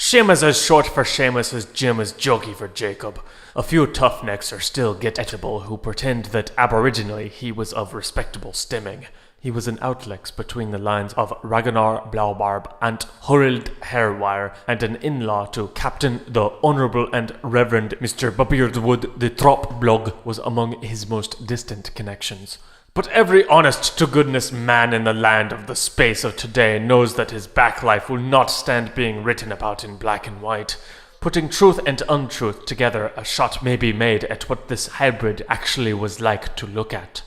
Seamus is short for Seamus as Jim is jokey for Jacob. A few tough necks are still get-etable who pretend that aboriginally he was of respectable stemming. He was an outlex between the lines of Ragnar Blaubarb and Hurrild Hairwire, and an in-law to Captain the Honourable and Reverend Mr. Beardwood the Trop-Blog was among his most distant connections. But every honest-to-goodness man in the land of the space of today knows that his back life will not stand being written about in black and white. Putting truth and untruth together, a shot may be made at what this hybrid actually was like to look at.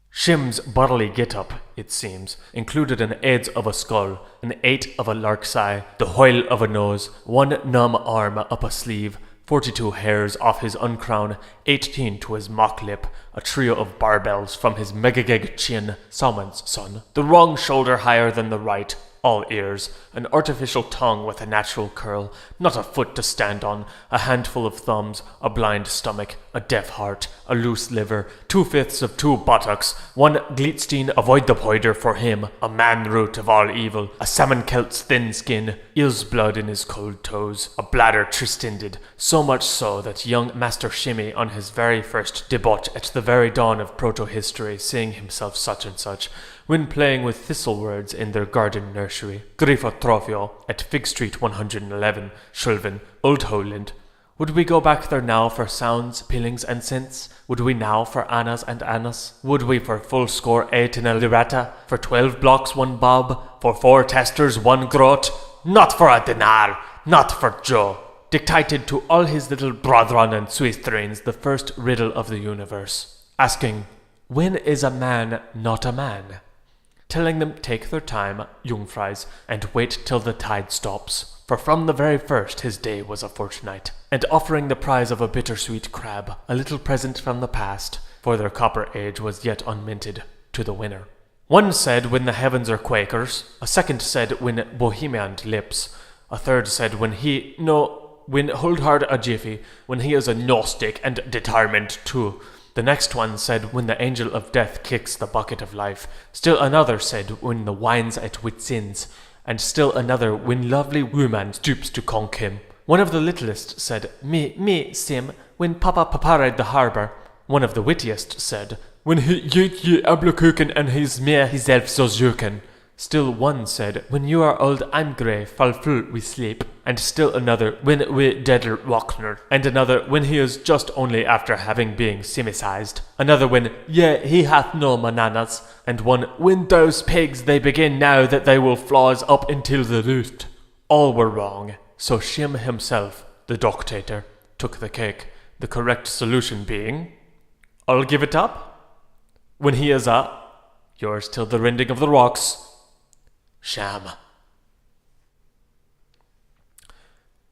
Shim's bodily get-up, it seems, included an edge of a skull, an 8 of a lark's eye, the whole of a nose, 1 numb arm up a sleeve, 42 hairs off his uncrown, 18 to his mock lip, a trio of barbells from his megageg chin, Salmon's son, the wrong shoulder higher than the right, all ears, an artificial tongue with a natural curl, not a foot to stand on, a handful of thumbs, a blind stomach, a deaf heart, a loose liver, 2/5 of 2 buttocks, 1 Gleatstein avoid the poider for him, a man-root of all evil, a salmon kelt's thin skin, eel's blood in his cold toes, a bladder tristended, so much so that young Master Shimmy on his very first debauch at the very dawn of proto-history, seeing himself such and such, when playing with thistle-words in their garden nursery, Grifo Trofio, at Fig Street 111, Shulvin, Old Holand. Would we go back there now for sounds, peelings, and scents? Would we now for annas and annas? Would we for full score 8 in a lirata? For 12 blocks 1 bob? For 4 testers 1 groat? Not for a dinar! Not for Joe! Dictated to all his little brethren and Swiss the first riddle of the universe, asking, when is a man not a man? Telling them take their time, Jungfries, and wait till the tide stops, for from the very first his day was a fortnight, and offering the prize of a bittersweet crab, a little present from the past, for their copper age was yet unminted, to the winner. One said when the heavens are Quakers, a second said when Bohemian lips, a third said when hold hard a jiffy, when he is a Gnostic and determined too. The next one said when the angel of death kicks the bucket of life. Still another said when the wine's at wit's ends. And still another when lovely woman stoops to conk him. One of the littlest said, me, Sim, when Papa paparad the harbour. One of the wittiest said, when he yeet ye ablokuken and he's mere hiself so zuken. Still one said, when you are old I'm grey, fall full we sleep. And still another, when we deader Wachner. And another, when he is just only after having been simicized. Another when, he hath no mananas. And one, when those pigs they begin now that they will flaws up until the root. All were wrong, so Shim himself, the doctator, took the cake, the correct solution being, I'll give it up. When he is yours till the rending of the rocks, sham.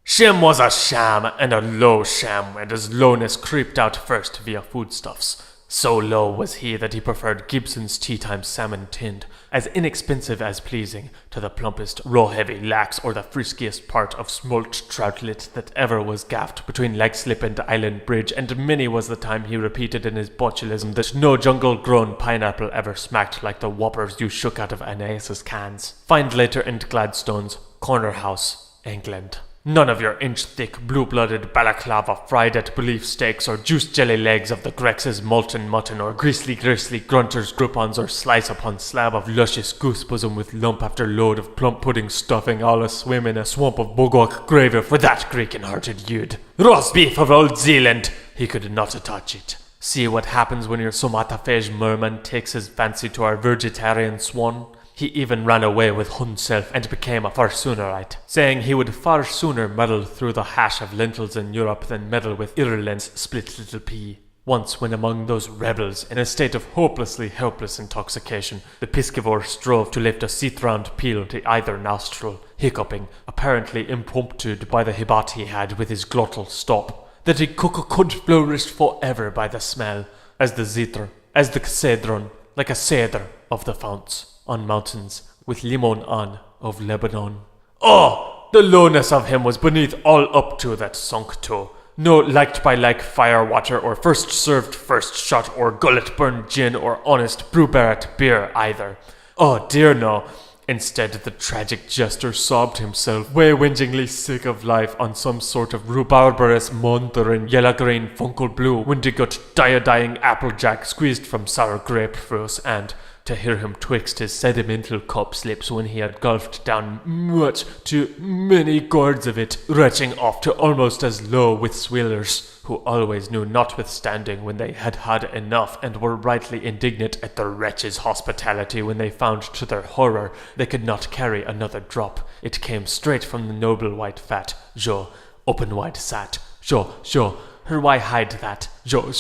Shim was a sham, and a low sham, and his lowness creeped out first via foodstuffs. So low was he that he preferred Gibson's tea-time salmon tinned, as inexpensive as pleasing, to the plumpest raw-heavy lax or the friskiest part of smoked troutlet that ever was gaffed between Legslip and Island Bridge, and many was the time he repeated in his botulism that no jungle-grown pineapple ever smacked like the whoppers you shook out of Ananias's cans. Find later in Gladstone's Corner House, England. None of your inch-thick, blue-blooded balaclava fried at beef steaks or juice jelly legs of the Grex's molten mutton or gristly grunters groupons or slice upon slab of luscious goose bosom with lump after load of plump pudding stuffing all a-swim in a swamp of bogok gravy for that Greek-hearted you'd. Roast beef of old Zealand! He could not touch it. See what happens when your somatafege merman takes his fancy to our vegetarian swan? He even ran away with himself and became a farsoonerite, saying he would far sooner muddle through the hash of lentils in Europe than meddle with Ireland's split little pea. Once, when among those rebels, in a state of hopelessly helpless intoxication, the piscivore strove to lift a seat-round peel to either nostril, hiccuping, apparently impromptued by the hibat he had with his glottal stop, that he could flourish forever by the smell, as the zitr, as the cedron, like a cedar of the founts. On mountains, with limon on, of Lebanon. Oh! The lowness of him was beneath all up to that sunk toe. No liked by like fire water, or first served first shot, or gullet burned gin, or honest brew barret beer either. Oh dear no! Instead, the tragic jester sobbed himself, way-whingingly sick of life on some sort of rhubarberous montherin yellow-green funkel blue windigut diadying applejack squeezed from sour grapefruit, and to hear him twixt his sedimental cup slips when he had gulped down much too many gourds of it, retching off to almost as low with swillers, who always knew notwithstanding when they had had enough, and were rightly indignant at the wretch's hospitality when they found to their horror they could not carry another drop. It came straight from the noble white fat. Jo, open wide sat. Jo, her why hide that? Jo,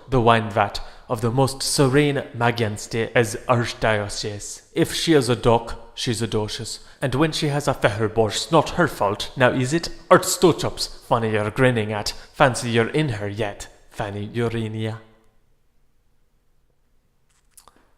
the wine vat of the most serene Majesty as Archdiocese. If she is a duck, she's audacious, and when she has a feherborst, not her fault. Now is it? Art Stochops, funny you're grinning at. Fancy you're in her yet, Fanny Urania.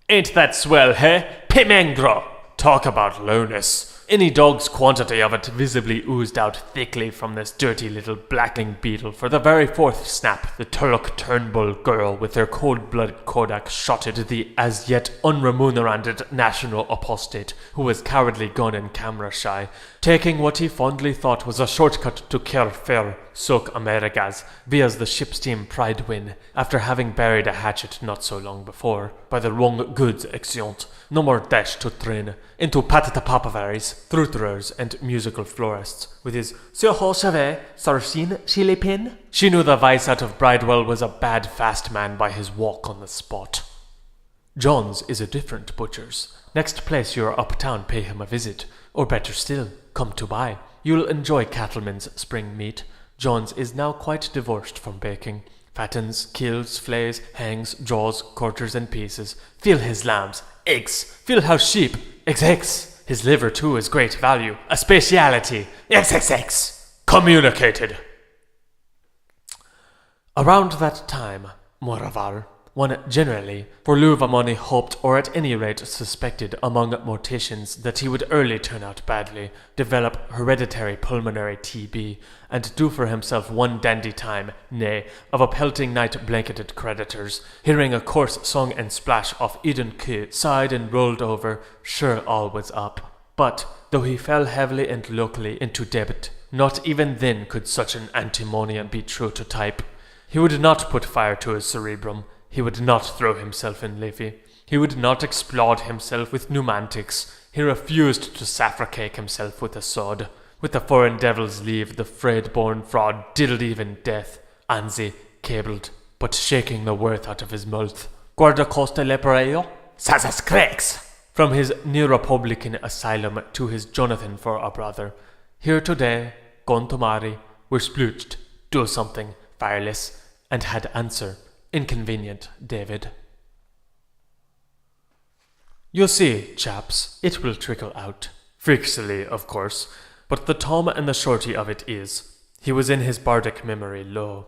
Ain't that swell, hey? Pimengro! Talk about lowness. Any dog's quantity of it visibly oozed out thickly from this dirty little blackening beetle. For the very fourth snap, the Turlock Turnbull girl with her cold-blooded Kodak shotted the as yet unremunerated national apostate, who was cowardly gun and camera shy, taking what he fondly thought was a shortcut to Ker Fair, Soak Americas, via the ship's team Pride Win, after having buried a hatchet not so long before, by the wrong goods exeunt. No more dash to train into patata papavaries, fruiterers, and musical florists, with his Sir Hochave, Sarcine, Chile pin. She knew the vice out of Bridewell was a bad fast man by his walk on the spot. John's is a different butcher's. Next place you're uptown, pay him a visit, or better still, come to buy. You'll enjoy cattleman's spring meat. John's is now quite divorced from baking. Fattens, kills, flays, hangs, draws, quarters and pieces. Feel his lambs, eggs, feel how sheep, eggs. His liver too is great value, a speciality, eggs. Communicated. Around that time, Moraval, one generally, for Louvamoni hoped, or at any rate suspected among morticians, that he would early turn out badly, develop hereditary pulmonary TB, and do for himself one dandy time, nay, of a pelting night blanketed creditors, hearing a coarse song and splash off Eden Quay, sighed and rolled over, sure all was up. But, though he fell heavily and locally into debit, not even then could such an antimonian be true to type. He would not put fire to his cerebrum. He would not throw himself in Livy. He would not explode himself with pneumatics. He refused to saffricate himself with a sword. With the foreign devil's leave, the frayed-born fraud diddled even death. Anzi, cabled, but shaking the worth out of his mouth. Guarda costa leporeo? Sazas crex! From his Neorepublican asylum to his Jonathan for a brother. Here today, gone tomorrow, we're splooched, do something, fireless, and had answer. Inconvenient, David. You see, chaps, it will trickle out. Freakishly, of course, but the tom and the shorty of it is, he was in his bardic memory low.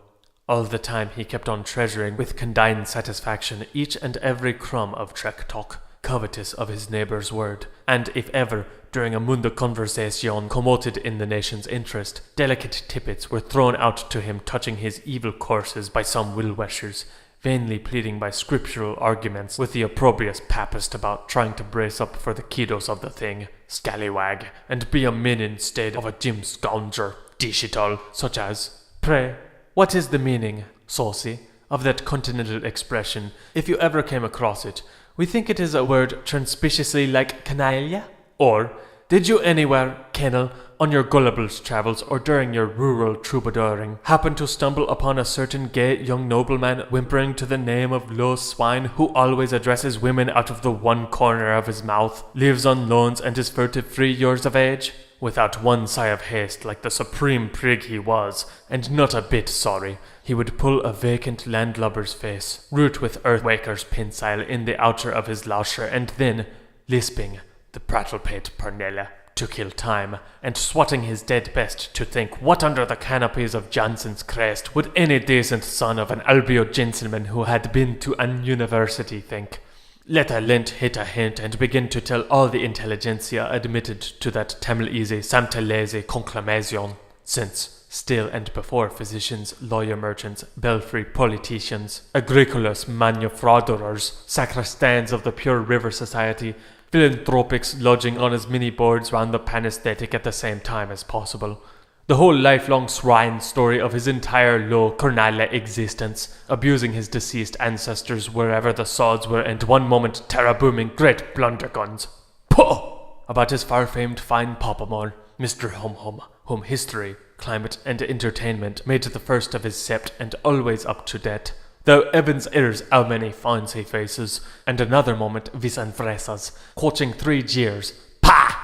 All the time he kept on treasuring with condign satisfaction each and every crumb of trek talk, covetous of his neighbour's word, and if ever, during a munda conversation commoted in the nation's interest, delicate tippets were thrown out to him touching his evil courses by some will-wishers, vainly pleading by scriptural arguments with the opprobrious papist about trying to brace up for the kiddos of the thing, scallywag, and be a min instead of a Jim Scounger, digital, such as, pray, what is the meaning, saucy, of that continental expression, if you ever came across it? We think it is a word transpiciously like canaille. Or, did you anywhere, Kennel, on your gullibles travels or during your rural troubadouring, happen to stumble upon a certain gay young nobleman whimpering to the name of low swine who always addresses women out of the one corner of his mouth, lives on loans and is 33 years of age? Without one sigh of haste, like the supreme prig he was, and not a bit sorry, he would pull a vacant landlubber's face, root with earthwaker's pinsile in the outer of his loucher, and then, lisping, the prattlepate Pernella, to kill time, and swatting his dead best to think what under the canopies of Johnson's crest would any decent son of an albio gentleman who had been to an university think. Let a lint hit a hint and begin to tell all the intelligentsia admitted to that Tamilese Samtelese conclamation, since, still and before physicians, lawyer merchants, belfry politicians, agricolas manufacturers, sacristans of the pure river society, philanthropics lodging on as many boards round the panesthetic at the same time as possible. The whole lifelong swine story of his entire low carnale existence, abusing his deceased ancestors wherever the sods were, and one moment terra-booming great blunderguns. Puh! About his far-famed fine Popamore, Mr. Hum-Hum, whom history, climate, and entertainment made the first of his sept and always up to date. Though Evans errs how many fancy faces, and another moment vis and fresas, coaching 3 jeers, pah!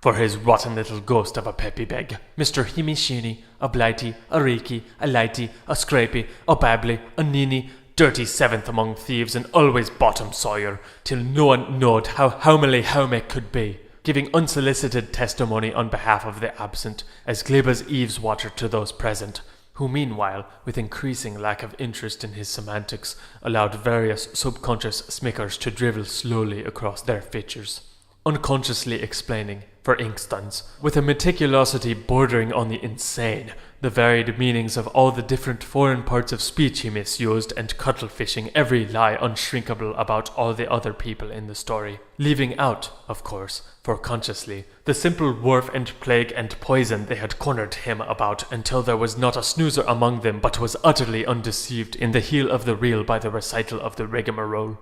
For his rotten little ghost of a peppy beg. Mr. Himishini, a blighty, a reeky, a lighty, a scrapey, a babbly, a ninny, dirty 7th among thieves, and always bottom sawyer, till no one knowed how homily home it could be, giving unsolicited testimony on behalf of the absent, as glib as Eve's water to those present, who meanwhile, with increasing lack of interest in his semantics, allowed various subconscious smickers to drivel slowly across their features, unconsciously explaining, for instance, with a meticulosity bordering on the insane, the varied meanings of all the different foreign parts of speech he misused, and cuttle-fishing every lie unshrinkable about all the other people in the story, leaving out, of course, for consciously, the simple warp and plague and poison they had cornered him about, until there was not a snoozer among them but was utterly undeceived in the heel of the reel by the recital of the rigmarole.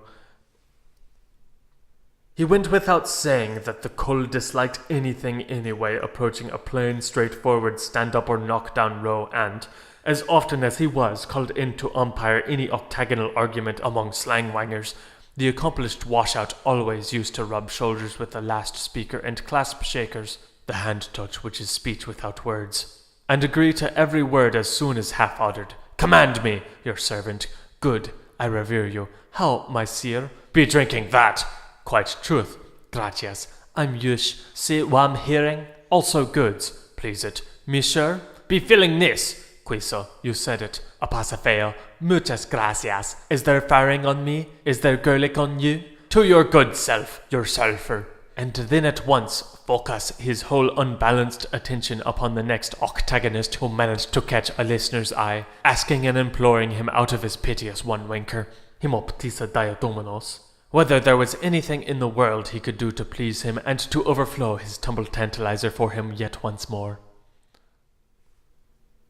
He went without saying that the cull disliked anything anyway approaching a plain, straightforward stand-up or knock-down row, and, as often as he was called in to umpire any octagonal argument among slang-wangers, the accomplished washout always used to rub shoulders with the last speaker and clasp shakers, the hand-touch which is speech without words, and agree to every word as soon as half-uttered. "Command me, your servant. Good, I revere you. How, my sire? Be drinking that. Quite truth. Gracias. I'm Yush. See what I'm hearing? Also goods. Please it. Monsieur? Be filling this. Quiso, you said it. A pasafeo. Muchas gracias. Is there firing on me? Is there garlic on you? To your good self, your sulphur. And then at once focus his whole unbalanced attention upon the next octagonist who managed to catch a listener's eye, asking and imploring him out of his piteous one winker, Himoptisa diadomenos, whether there was anything in the world he could do to please him and to overflow his tumble tantalizer for him yet once more.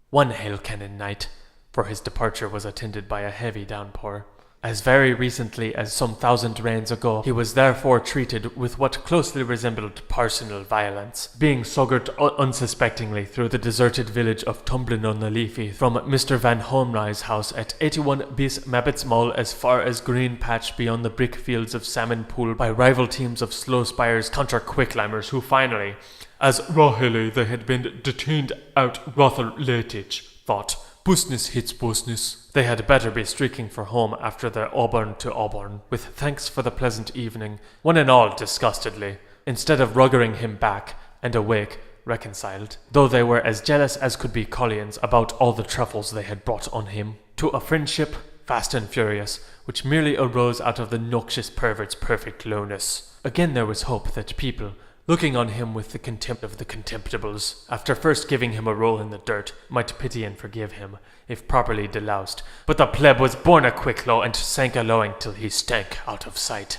One hail cannon night, for his departure was attended by a heavy downpour. As very recently as some 1,000 rains ago, he was therefore treated with what closely resembled personal violence, being sogged unsuspectingly through the deserted village of Tumblin-on-the-Leafy from Mr. Van Homrye's house at 81 bis Mabbot's Mall as far as Green Patch beyond the brick fields of Salmon Pool by rival teams of Slow Spire's counter-quicklimers who finally, as Raheli they had been detained out rather latich, thought, business hits business. They had better be streaking for home after their Auburn to Auburn, with thanks for the pleasant evening, one and all disgustedly, instead of ruggering him back, and awake, reconciled, though they were as jealous as could be Collians about all the truffles they had brought on him, to a friendship, fast and furious, which merely arose out of the noxious pervert's perfect lowness. Again there was hope that people, looking on him with the contempt of the contemptibles, after first giving him a roll in the dirt, might pity and forgive him, if properly deloused. But the pleb was born a quicklow, and sank a lowing till he stank out of sight.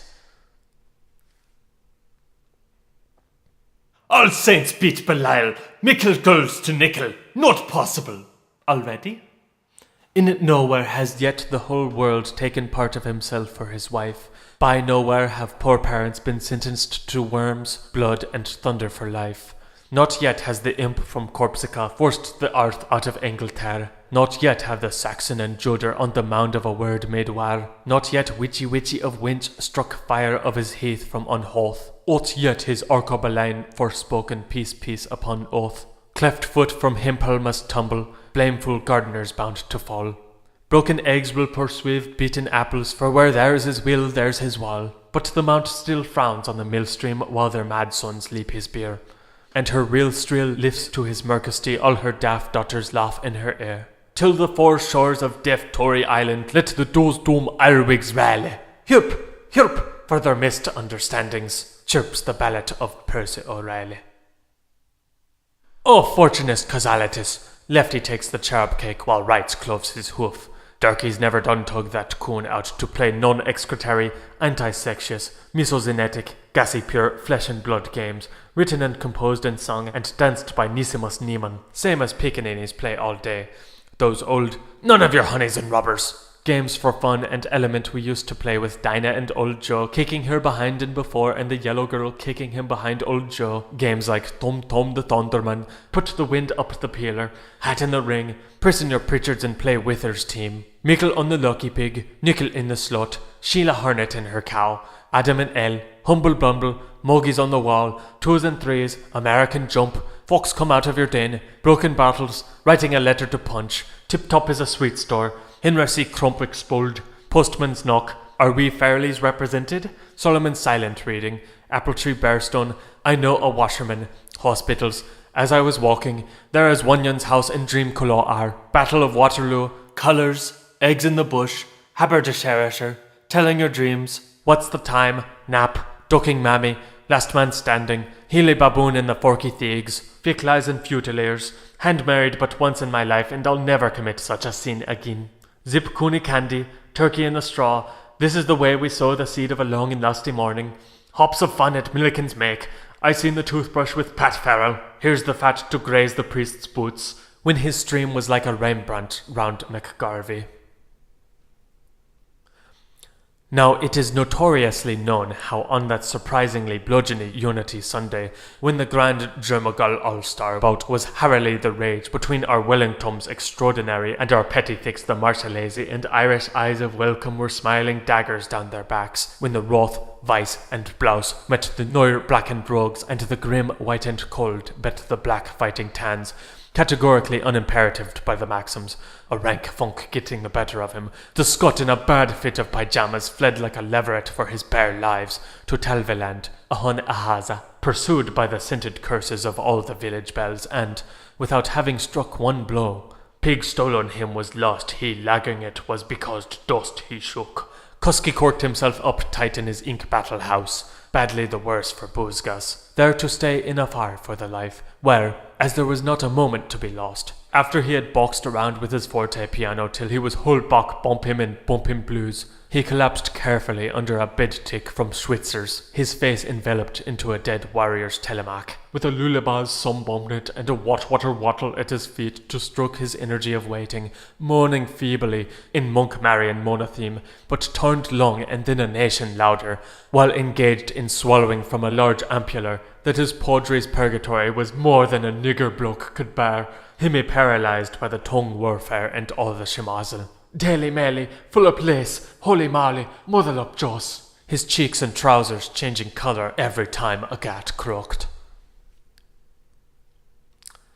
All saints beat Belial, mickle gulls to nickel, not possible. Already? In nowhere has yet the whole world taken part of himself for his wife. By nowhere have poor parents been sentenced to worms, blood, and thunder for life. Not yet has the imp from Corsica forced the earth out of Ingleterre. Not yet have the Saxon and Joder on the mound of a word made war. Not yet witchy of Winch struck fire of his heath from Unhoth. Aught yet his Arcobaline forspoken peace upon oath. Cleft foot from Himple must tumble, blameful gardeners bound to fall. Broken eggs will persuade beaten apples, for where there's his will, there's his wall. But the mount still frowns on the millstream while their mad sons leap his bier, and her real strill lifts to his mercosty all her daft daughters laugh in her ear. Till the 4 shores of deaf Tory Island let the does doom Irwigs rally. Hirp, for their missed understandings, chirps the ballad of Percy O'Reilly. O fortunate causalities! Lefty takes the cherub cake while Rights cloves his hoof. Durkee's never done tug that coon out to play non-excretary, anti-sexuous, misogynetic, gassy pure flesh and blood games, written and composed and sung and danced by Nisimus Niemann, same as Piccaninnies play all day. Those old, none of your honeys and rubbers games for fun and element we used to play with Dinah and old Joe kicking her behind and before and the yellow girl kicking him behind old Joe. Games like Tom Tom the Thunderman, Put the Wind Up the Peeler, Hat in the Ring, Prison Your Pritchards and Play Withers Team, Mickle on the Lucky Pig, Nickel in the Slut, Sheila Hornet and her cow, Adam and Elle, Humble Bumble, Mogies on the Wall, Twos and Threes, American Jump, Fox Come Out of Your Den, Broken Bottles, Writing a Letter to Punch, Tip Top is a Sweet Store, Hinrasy Crump Expelled, Postman's Knock, Are We Fairlies Represented, Solomon's Silent Reading, Apple Tree Bearstone, I Know a Washerman, Hospitals, As I Was Walking, There Is Onion's House and Dream Colo Are, Battle of Waterloo, Colours, Eggs in the Bush, Haber de Sherisher, Telling Your Dreams, What's the Time, Nap, Ducking Mammy, Last Man Standing, Healy Baboon and the Forky Thiegs, Fick Lies and Futilators, Hand Married But Once in My Life and I'll Never Commit Such a Sin Again, Zip Cooney Candy, Turkey in the Straw, This is the Way We Sow the Seed of a Long and Lusty Morning, Hops of Fun at Milliken's Make, I Seen the Toothbrush with Pat Farrell, Here's the Fat to Graze the Priest's Boots, When His Stream Was Like a Rembrandt round McGarvey. Now, it is notoriously known how on that surprisingly bludgeony Unity Sunday, when the Grand Jermagul All-Star bout was harrily the rage between our Wellingtons Extraordinary and our Pettifix the Marseillaise, and Irish eyes of welcome were smiling daggers down their backs, when the Roth, Weiss and Blouse met the Noir blackened rogues, and the grim white and cold bet the black fighting tans, categorically unimperatived by the maxims, a rank funk getting the better of him, the Scot in a bad fit of pyjamas fled like a leveret for his bare lives to Talveland, Ahun Ahaza, pursued by the scented curses of all the village bells, and, without having struck one blow, pig stolen him was lost, he lagging it was because dust he shook. Kusky corked himself up tight in his ink battle house, badly the worse for Boozgas, there to stay in a fire for the life, where, as there was not a moment to be lost, after he had boxed around with his forte piano till he was Hulbach bump him and bump him blues, he collapsed carefully under a bed tick from Schwitzer's, his face enveloped into a dead warrior's telemaque, with a lullaby's sunbonnet and a watwater wattle at his feet to stroke his energy of waiting, moaning feebly in Monk Marian monotheme, but turned long and then a nation louder, while engaged in swallowing from a large ampular that his Padraig's purgatory was more than a nigger bloke could bear, him paralysed by the tongue warfare and all the shemazel. Daily Melly, full up lace, holy Marley, mother up Joss. His cheeks and trousers changing colour every time a gat croaked.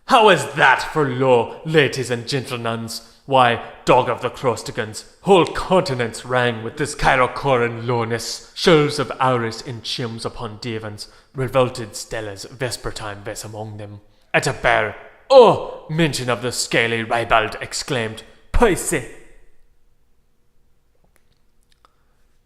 How is that for low, ladies and gentlenuns? Why, dog of the Crostigans, whole continents rang with this Kyrocoran lowness, shelves of auris in chims upon divans, revolted Stella's vespertime ves among them. At a bear, oh, mention of the scaly ribald exclaimed, Paise!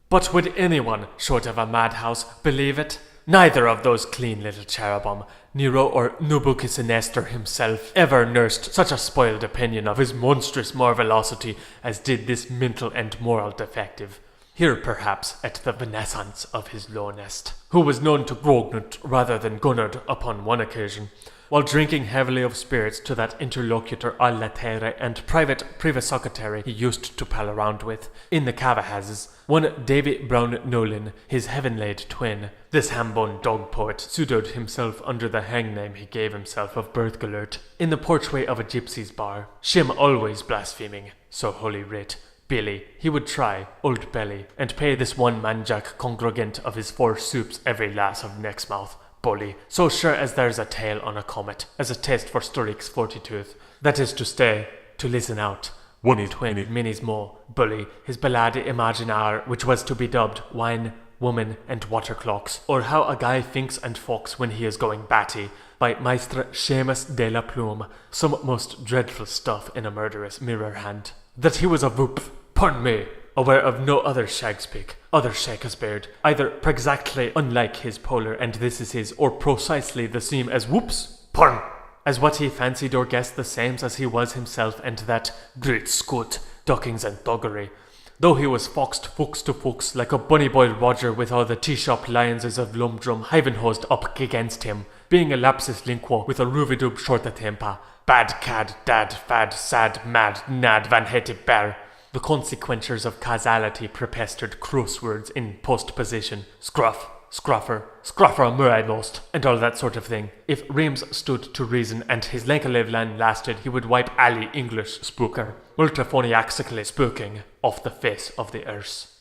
But would anyone, short of a madhouse, believe it? Neither of those clean little cherubim, Nero or Nebuchadnezzar himself, ever nursed such a spoiled opinion of his monstrous marvelosity as did this mental and moral defective. Here perhaps at the renaissance of his lownest, who was known to grognut rather than gunnard upon one occasion, while drinking heavily of spirits to that interlocutor à la terre and private secretary he used to pal around with, in the Cavahazes, one Davy Brown Nolan, his heaven-laid twin. This ham-bone dog poet pseudoed himself under the hang-name he gave himself of Berthgelert, in the porchway of a gypsy's bar, Shim always blaspheming, so holy writ, Billy, he would try, old Belly, and pay this one manjack congregant of his 4 soups every lass of next mouth, bully, so sure as there's a tail on a comet, as a taste for Sturrick's 40-tooth, that is to stay, to listen out. 120 minis more, bully, his ballade imaginaire, which was to be dubbed Wine, Woman and Water Clocks, or How a Guy Thinks and Fucks When He Is Going Batty, by Maestre Seamus de la Plume, some most dreadful stuff in a murderous mirror hand. That he was a whoop, pardon me, aware of no other Shakespeare, other Shakespeare, either exactly unlike his polar and this is his, or precisely the same as whoops, pardon, as what he fancied or guessed the sames as he was himself, and that great Scot, duckings and thuggery. Though he was foxed fuchs to fuchs, like a bunny boy Roger with all the tea-shop lionses of Lumdrum Hivenhost up against him, being a lapsus lingua with a ruvidub shorta tempa, bad cad, dad, fad, sad, mad, nad, van hete ber. The consequentials of causality prepestered crosswords in postposition, scruff, scruffer, scruffer muraimost, and all that sort of thing. If Reims stood to reason and his Lenkalevlan lasted, he would wipe Ali English spooker, ultraphoniaxically spooking, off the face of the earth.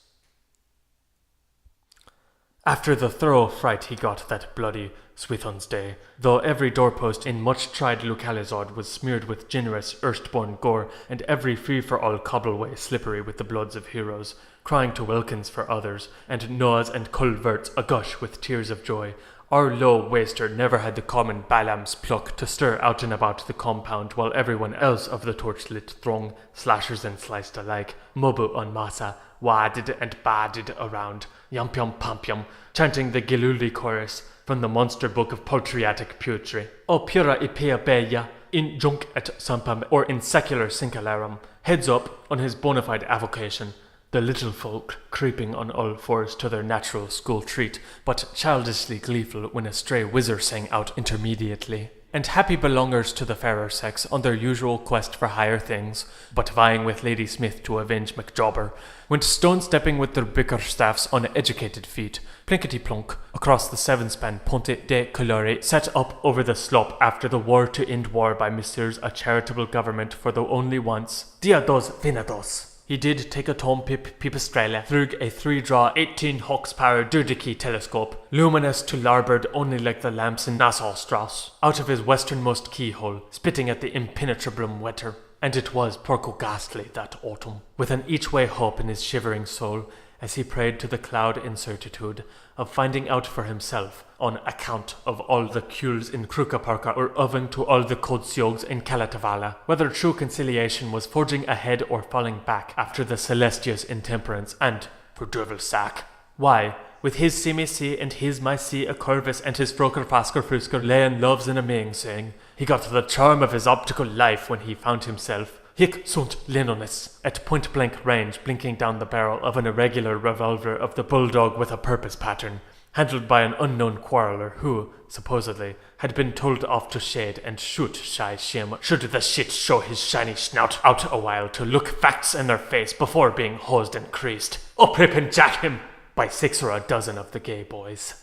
After the thorough fright he got that bloody Swithun's day, though every doorpost in much-tried localizod was smeared with generous erstborn gore, and every free-for-all cobbleway slippery with the bloods of heroes, crying to welkins for others, and noahs and culverts agush with tears of joy, our low waster never had the common Balaam's pluck to stir out and about the compound, while everyone else of the torch-lit throng, slashers and sliced alike, mobu on massa, waded and baded around, yum-yum-pump-yum, chanting the Giluli chorus from the monster book of patriotic poetry. O pura ipea beia, in junc et sampam, or in secular sincalarum, heads up on his bona fide avocation, the little folk creeping on all fours to their natural school treat, but childishly gleeful when a stray whizzer sang out intermediately, and happy belongers to the fairer sex on their usual quest for higher things, but vying with Lady Smith to avenge MacJobber, went stone-stepping with their bickerstaffs on educated feet, plinkety-plonk, across the seven-span Ponte de Colore set up over the slop after the war to end war by Messieurs a charitable government for the only once, dia dos finados. He did take a tom pipistrelle through a 3-draw 18 horsepower Dudicki telescope, luminous to larboard only like the lamps in Nassau Strauss, out of his westernmost keyhole, spitting at the impenetrablum wetter. And it was porco ghastly that autumn, with an each-way hope in his shivering soul, as he prayed to the cloud incertitude of finding out for himself, on account of all the cules in Krukaparka or owing to all the Kodsiogs in Kalatavala, whether true conciliation was forging ahead or falling back after the celestious intemperance, and, for duvel's sack, why, with his see and his my see a curvis and his froker fasker frusker layin loves in a ming saying, he got the charm of his optical life when he found himself hic sunt linonis, at point-blank range, blinking down the barrel of an irregular revolver of the bulldog with a purpose pattern, handled by an unknown quarreller who, supposedly, had been told off to shade and shoot shy shim should the shit show his shiny snout out a while to look facts in their face before being hosed and creased. Up rip and jack him! By 6 or a dozen of the gay boys.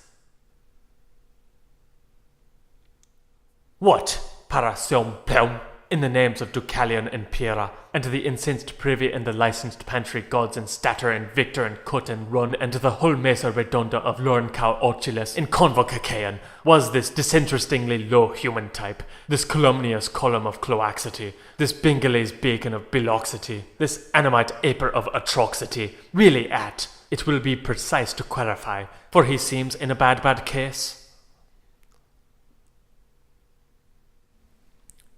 What, parasium pleum, in the names of Deucalion and Pyrrha, and the incensed privy and the licensed pantry gods and Statter and Victor and Cut and Run and the whole mesa redonda of Lorncau Ochilus in Convocacaean, was this disinterestingly low human type, this calumnious column of cloaxity, this Bingalese beacon of biloxity, this animate aper of atrocity, really at, it will be precise to clarify, for he seems in a bad case?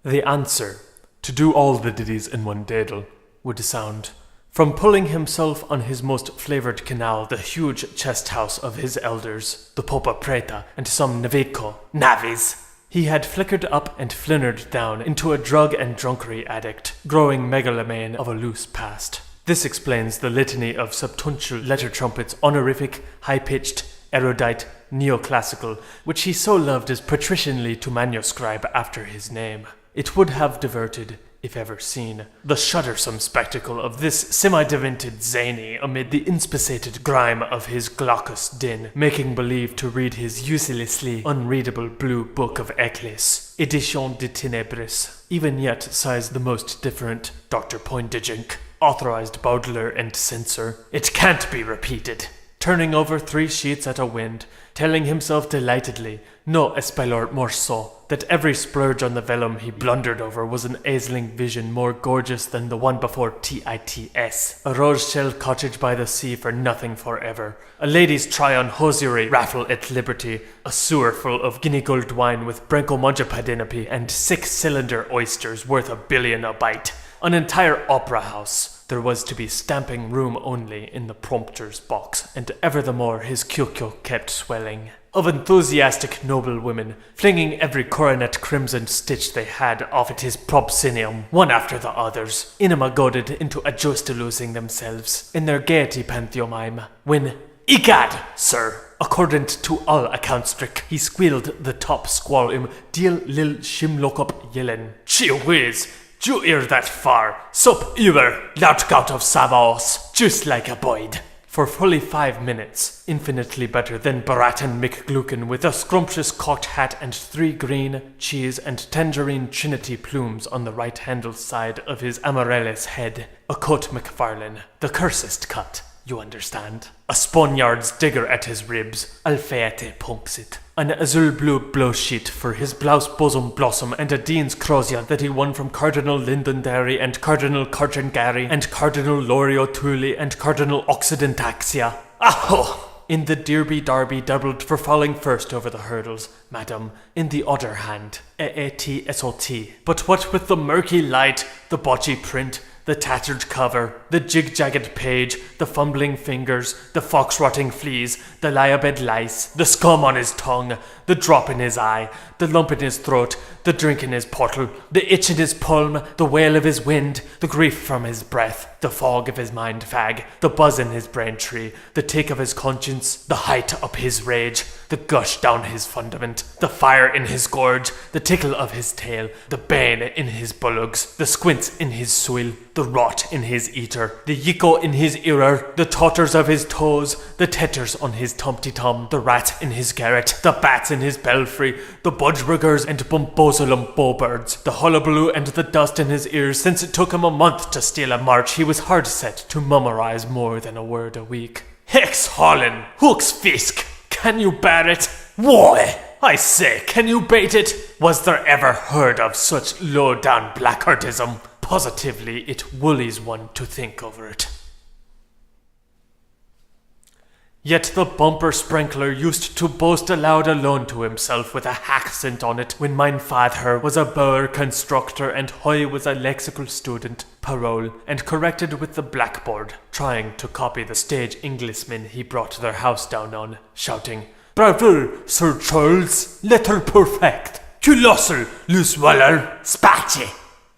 The answer, to do all the ditties in one daddle, would sound, from pulling himself on his most flavoured canal the huge chest house of his elders, the Popa Preta and some Navico, navies, he had flickered up and flinnered down into a drug and drunkery addict, growing megalomane of a loose past. This explains the litany of subtuntial letter trumpets, honorific, high-pitched, erudite, neoclassical, which he so loved as patricianly to manuscribe after his name. It would have diverted, if ever seen, the shuddersome spectacle of this semi-demented zany amid the inspissated grime of his glaucous din, making believe to read his uselessly unreadable blue book of Eclis, Edition de Ténébris, even yet sighs the most different Dr. Poindexter, authorized Baudelaire and censor. It can't be repeated. Turning over 3 sheets at a wind, telling himself delightedly, no espelor morceau, that every splurge on the vellum he blundered over was an aisling vision more gorgeous than the one before TITS, a rose-shell cottage by the sea for nothing forever, a lady's try-on hosiery raffle at liberty, a sewer full of guinea gold wine with brancomonjapadinapi and 6-cylinder oysters worth $1 billion a bite, an entire opera house. There was to be stamping room only in the prompter's box, and ever the more his kyokyo kept swelling. of enthusiastic noblewomen, flinging every coronet crimson stitch they had off at his proscenium, one after the others, inima goaded into a just losing themselves in their gaiety pantomime, when, "Egad, sir!" accordant to all accounts strict, he squealed the top squall im deal lil shimlokup yellen. "Gee whiz! D'you hear that far? Sup ewer, lout gout of Savaos, just like a boyd." For fully 5 minutes, infinitely better than Baratin McGluckin with a scrumptious cocked hat and 3 green, cheese, and tangerine trinity plumes on the right handle side of his amarellis head. A coat McFarlane, the cursest cut, you understand. A spaniard's digger at his ribs, alfeate punxit. An azul-blue blow sheet for his blouse bosom blossom, and a Dean's crosier that he won from Cardinal Lindonderry and Cardinal Cartengary and Cardinal Lorio Thule and Cardinal Occidentaxia. Aho! In the Derby doubled for falling first over the hurdles, madam, in the other hand, AATSOT. But what with the murky light, the botchy print, the tattered cover, the jig-jagged page, the fumbling fingers, the fox-rotting fleas, the lie-a-bed lice, the scum on his tongue, the drop in his eye, the lump in his throat, the drink in his pottle, the itch in his palm, the wail of his wind, the grief from his breath, the fog of his mind fag, the buzz in his brain tree, the tick of his conscience, the height up his rage, the gush down his fundament, the fire in his gorge, the tickle of his tail, the bane in his bullocks, the squints in his swill, the rot in his eater, the yicko in his earer, the totters of his toes, the tetters on his tumty-tum, the rat in his garret, the bats in his belfry, the budgebrookers and bumbosalum bowbirds, the hullabaloo and the dust in his ears. Since it took him a month to steal a march, he was hard set to mummarize more than a word a week. Hex Holland, hooks fisk, can you bear it? Why? I say, can you bait it? Was there ever heard of such low-down blackheartism? Positively, it woolies one to think over it. Yet the bumper sprinkler used to boast aloud alone to himself with a accent on it when mine father was a Boer constructor and Hoy was a lexical student, parole, and corrected with the blackboard, trying to copy the stage Englishmen he brought their house down on, shouting, "Bravo, Sir Charles, letter perfect, colossal, loose waller, spatchy."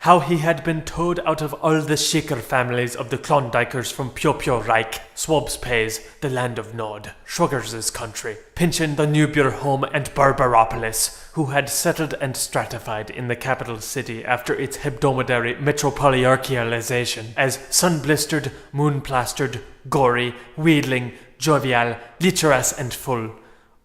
How he had been towed out of all the Shaker families of the Klondikers from Pyo Reich, Swab's Pays, the land of Nod, Suggars' country, Pinchin the Nubier home and Barbaropolis, who had settled and stratified in the capital city after its hebdomadary metropoliarchialization as sun-blistered, moon-plastered, gory, wheedling, jovial, lecherous and full,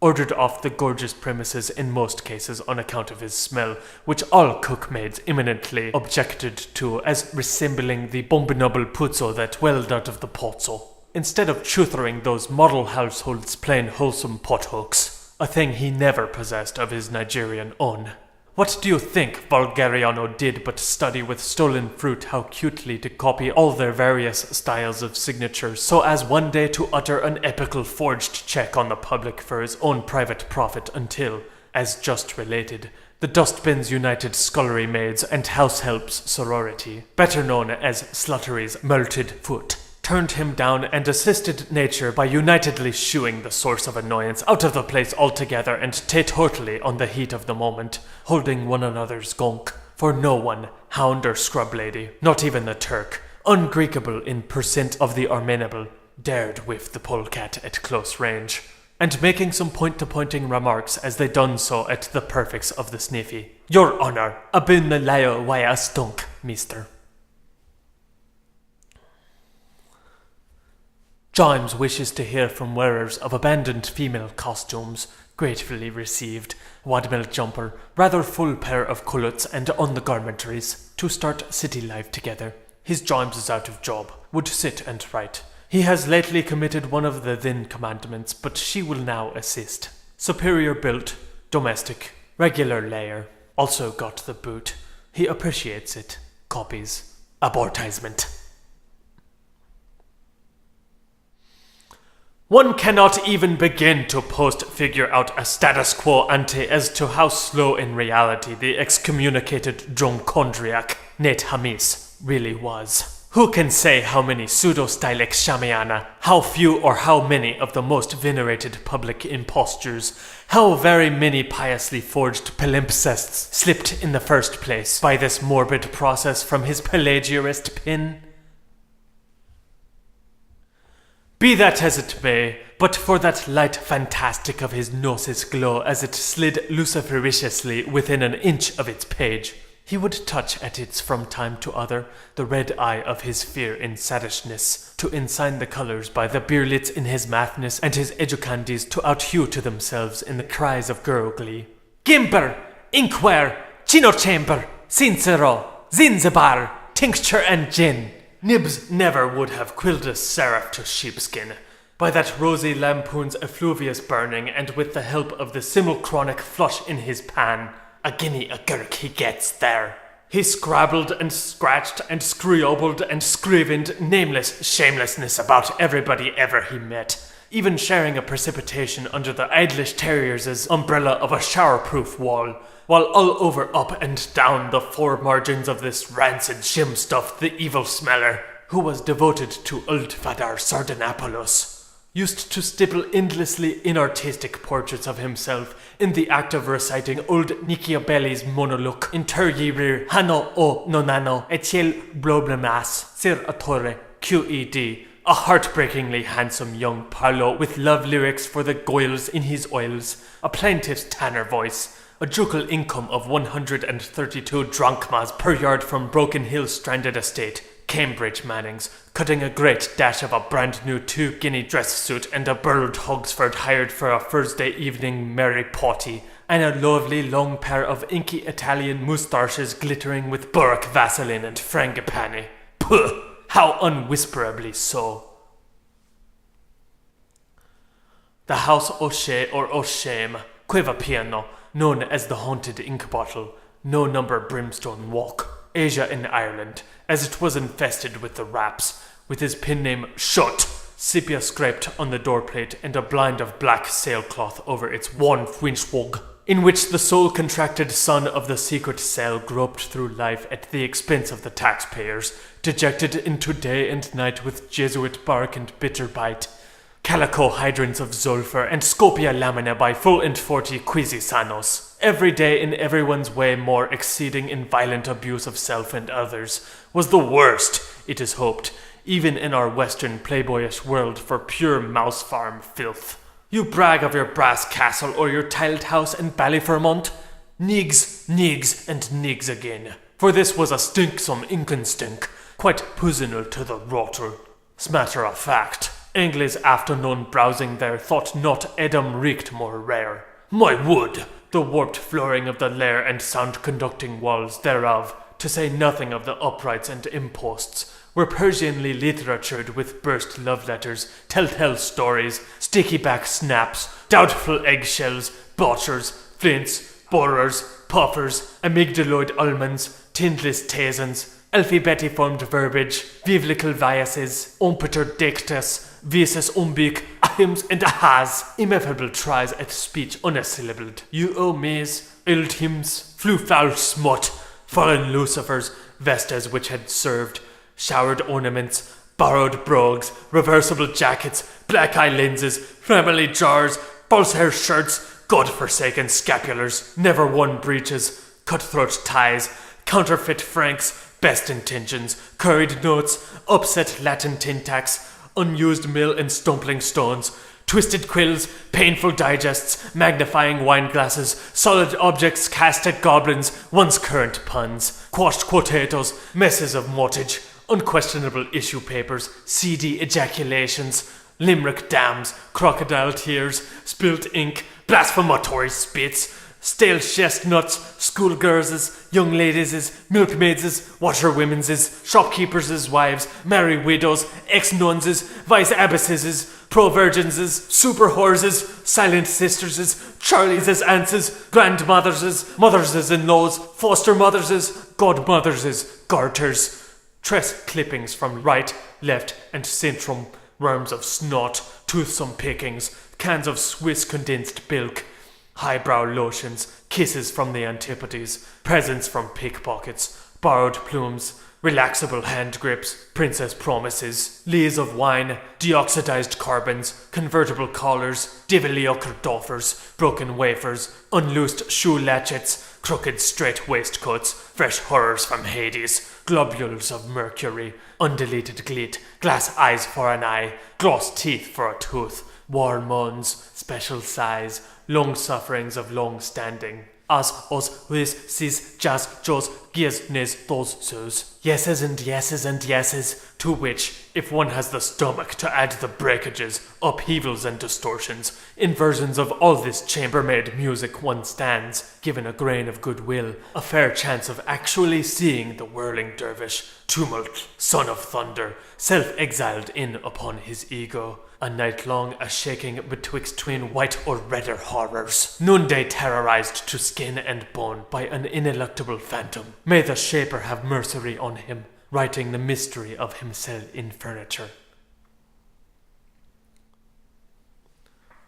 ordered off the gorgeous premises in most cases on account of his smell, which all cookmaids eminently objected to as resembling the bombinable puzzo that welled out of the pozzo, instead of chuthering those model households plain wholesome pothooks, a thing he never possessed of his Nigerian own. What do you think Bulgariano did but study with stolen fruit how cutely to copy all their various styles of signatures, so as one day to utter an epical forged check on the public for his own private profit until, as just related, the Dustbins United Scullery Maids and House Helps sorority, better known as Sluttery's melted foot, turned him down and assisted nature by unitedly shooing the source of annoyance out of the place altogether and totally on the heat of the moment, holding one another's gunk. For no one, hound or scrub lady, not even the Turk, ungreekable in percent of the Armenable, dared whiff the polecat at close range, and making some point-to-pointing remarks as they done so at the perfects of the sniffy. "Your Honour, abin the layo waya stunk, meester." James wishes to hear from wearers of abandoned female costumes, gratefully received, wadmel jumper, rather full pair of culottes and undergarmentaries, to start city life together. His James is out of job, would sit and write. He has lately committed one of the then commandments, but she will now assist. Superior built, domestic, regular layer, also got the boot. He appreciates it. Copies. Abortisement. One cannot even begin to figure out a status quo ante as to how slow in reality the excommunicated dromchondriac Nate Hamis really was. Who can say how many pseudo-stylic shamiana, how few or how many of the most venerated public impostures, how very many piously forged palimpsests slipped in the first place by this morbid process from his Pelagiarist pen? Be that as it may, but for that light fantastic of his gnosis glow as it slid lucifericiously within an inch of its page, he would touch at it from time to other the red eye of his fear in sadishness, to ensign the colours by the beerlets in his madness, and his educandies to outhew to themselves in the cries of girl glee. Gimper, inkware, chino chamber, sincero, zinzibar, tincture and gin. Nibs never would have quilled a seraph to sheepskin. By that rosy lampoon's effluvious burning, and with the help of the simulchronic flush in his pan, a guinea a girk he gets there. He scrabbled and scratched and screobled and scrivened nameless shamelessness about everybody ever he met, even sharing a precipitation under the idlish terriers' umbrella of a showerproof wall, while all over up and down the four margins of this rancid shim stuff the evil smeller, who was devoted to old Fadar Sardanapoulos, used to stipple endlessly inartistic portraits of himself in the act of reciting old Nichiabelli's monologue in Teryirir Hano o Nonano etiel bloblemas sir atore QED, a heartbreakingly handsome young Paolo with love lyrics for the goyles in his oils, a plaintiff's tanner voice, a ducal income of 132 drachmas per yard from Broken Hill Stranded Estate, Cambridge Mannings, cutting a great dash of a brand new 2-guinea dress suit and a burled Hogsford hired for a Thursday evening merry potty, and a lovely long pair of inky Italian moustaches glittering with Burke Vaseline and frangipani. Puh! How unwhisperably so. The house O'Shea or O'Shame, Quiva Piano, known as the Haunted Ink Bottle, No Number Brimstone Walk, Asia in Ireland, as it was infested with the raps, with his pen name Shut, sepia scraped on the doorplate and a blind of black sailcloth over its one fwinchwog, in which the soul-contracted son of the secret cell groped through life at the expense of the taxpayers, dejected into day and night with Jesuit bark and bitter bite, calico hydrants of sulphur and scopia lamina by full and 40 quisisanos, every day in everyone's way more exceeding in violent abuse of self and others, was the worst, it is hoped, even in our western playboyish world for pure mouse farm filth. You brag of your brass castle or your tiled house in Ballyfermont? Nigs, nigs, and nigs again. For this was a stinksome inconstink, quite pusinal to the rotter. Smatter of fact, Angly's afternoon browsing there thought not Edom reeked more rare. My wood! The warped flooring of the lair and sound-conducting walls thereof, to say nothing of the uprights and imposts, were Persianly literatured with burst love letters, telltale stories, sticky-back snaps, doubtful eggshells, botchers, flints, borers, puffers, amygdaloid almonds, tintless tasons, alphabetiformed verbiage, biblical viases, umpeter dictus, visus umbic, ahims and ahas, ineffable tries at speech unassyllabled, me's, ild hymns, flew foul smut, fallen lucifers, vestas which had served, showered ornaments, borrowed brogues, reversible jackets, black-eye lenses, family jars, false-hair shirts, god-forsaken scapulars, never-won breeches, cutthroat ties, counterfeit francs, best intentions, curried notes, upset Latin tin-tacks, unused mill and stumbling stones, twisted quills, painful digests, magnifying wine glasses, solid objects cast at goblins, once current puns, quashed quotatos, messes of mortgage, unquestionable issue papers, seedy ejaculations, limerick dams, crocodile tears, spilt ink, blasphematory spits, stale chestnuts, schoolgirls', young ladies', milkmaids', washerwomen's, shopkeepers' wives, married widows, ex-nuns', vice-abbesses', pro-virgins', super-whores', silent sisters', Charlie's aunts', grandmothers', mothers'-in-laws, foster mothers', godmothers', garters, tress clippings from right, left, and centrum, worms of snot, toothsome pickings, cans of Swiss condensed milk, highbrow lotions, kisses from the antipodes, presents from pickpockets, borrowed plumes, relaxable hand grips, princess promises, lees of wine, deoxidized carbons, convertible collars, diviliocre doffers, broken wafers, unloosed shoe latchets, crooked straight waistcoats, fresh horrors from Hades, globules of mercury, undeleted gleet, glass eyes for an eye, gloss teeth for a tooth, war moans, special sighs, long sufferings of long standing. As os wis sis jas jos gies nes thos sos. Yeses and yeses and yeses, to which, if one has the stomach to add the breakages, upheavals and distortions, inversions of all this chamber-made music, one stands, given a grain of goodwill, a fair chance of actually seeing the whirling dervish, tumult, son of thunder, self-exiled in upon his ego. A night long a shaking betwixt twin white or redder horrors, noonday terrorized to skin and bone by an ineluctable phantom. May the Shaper have mercy on him, writing the mystery of himself in furniture.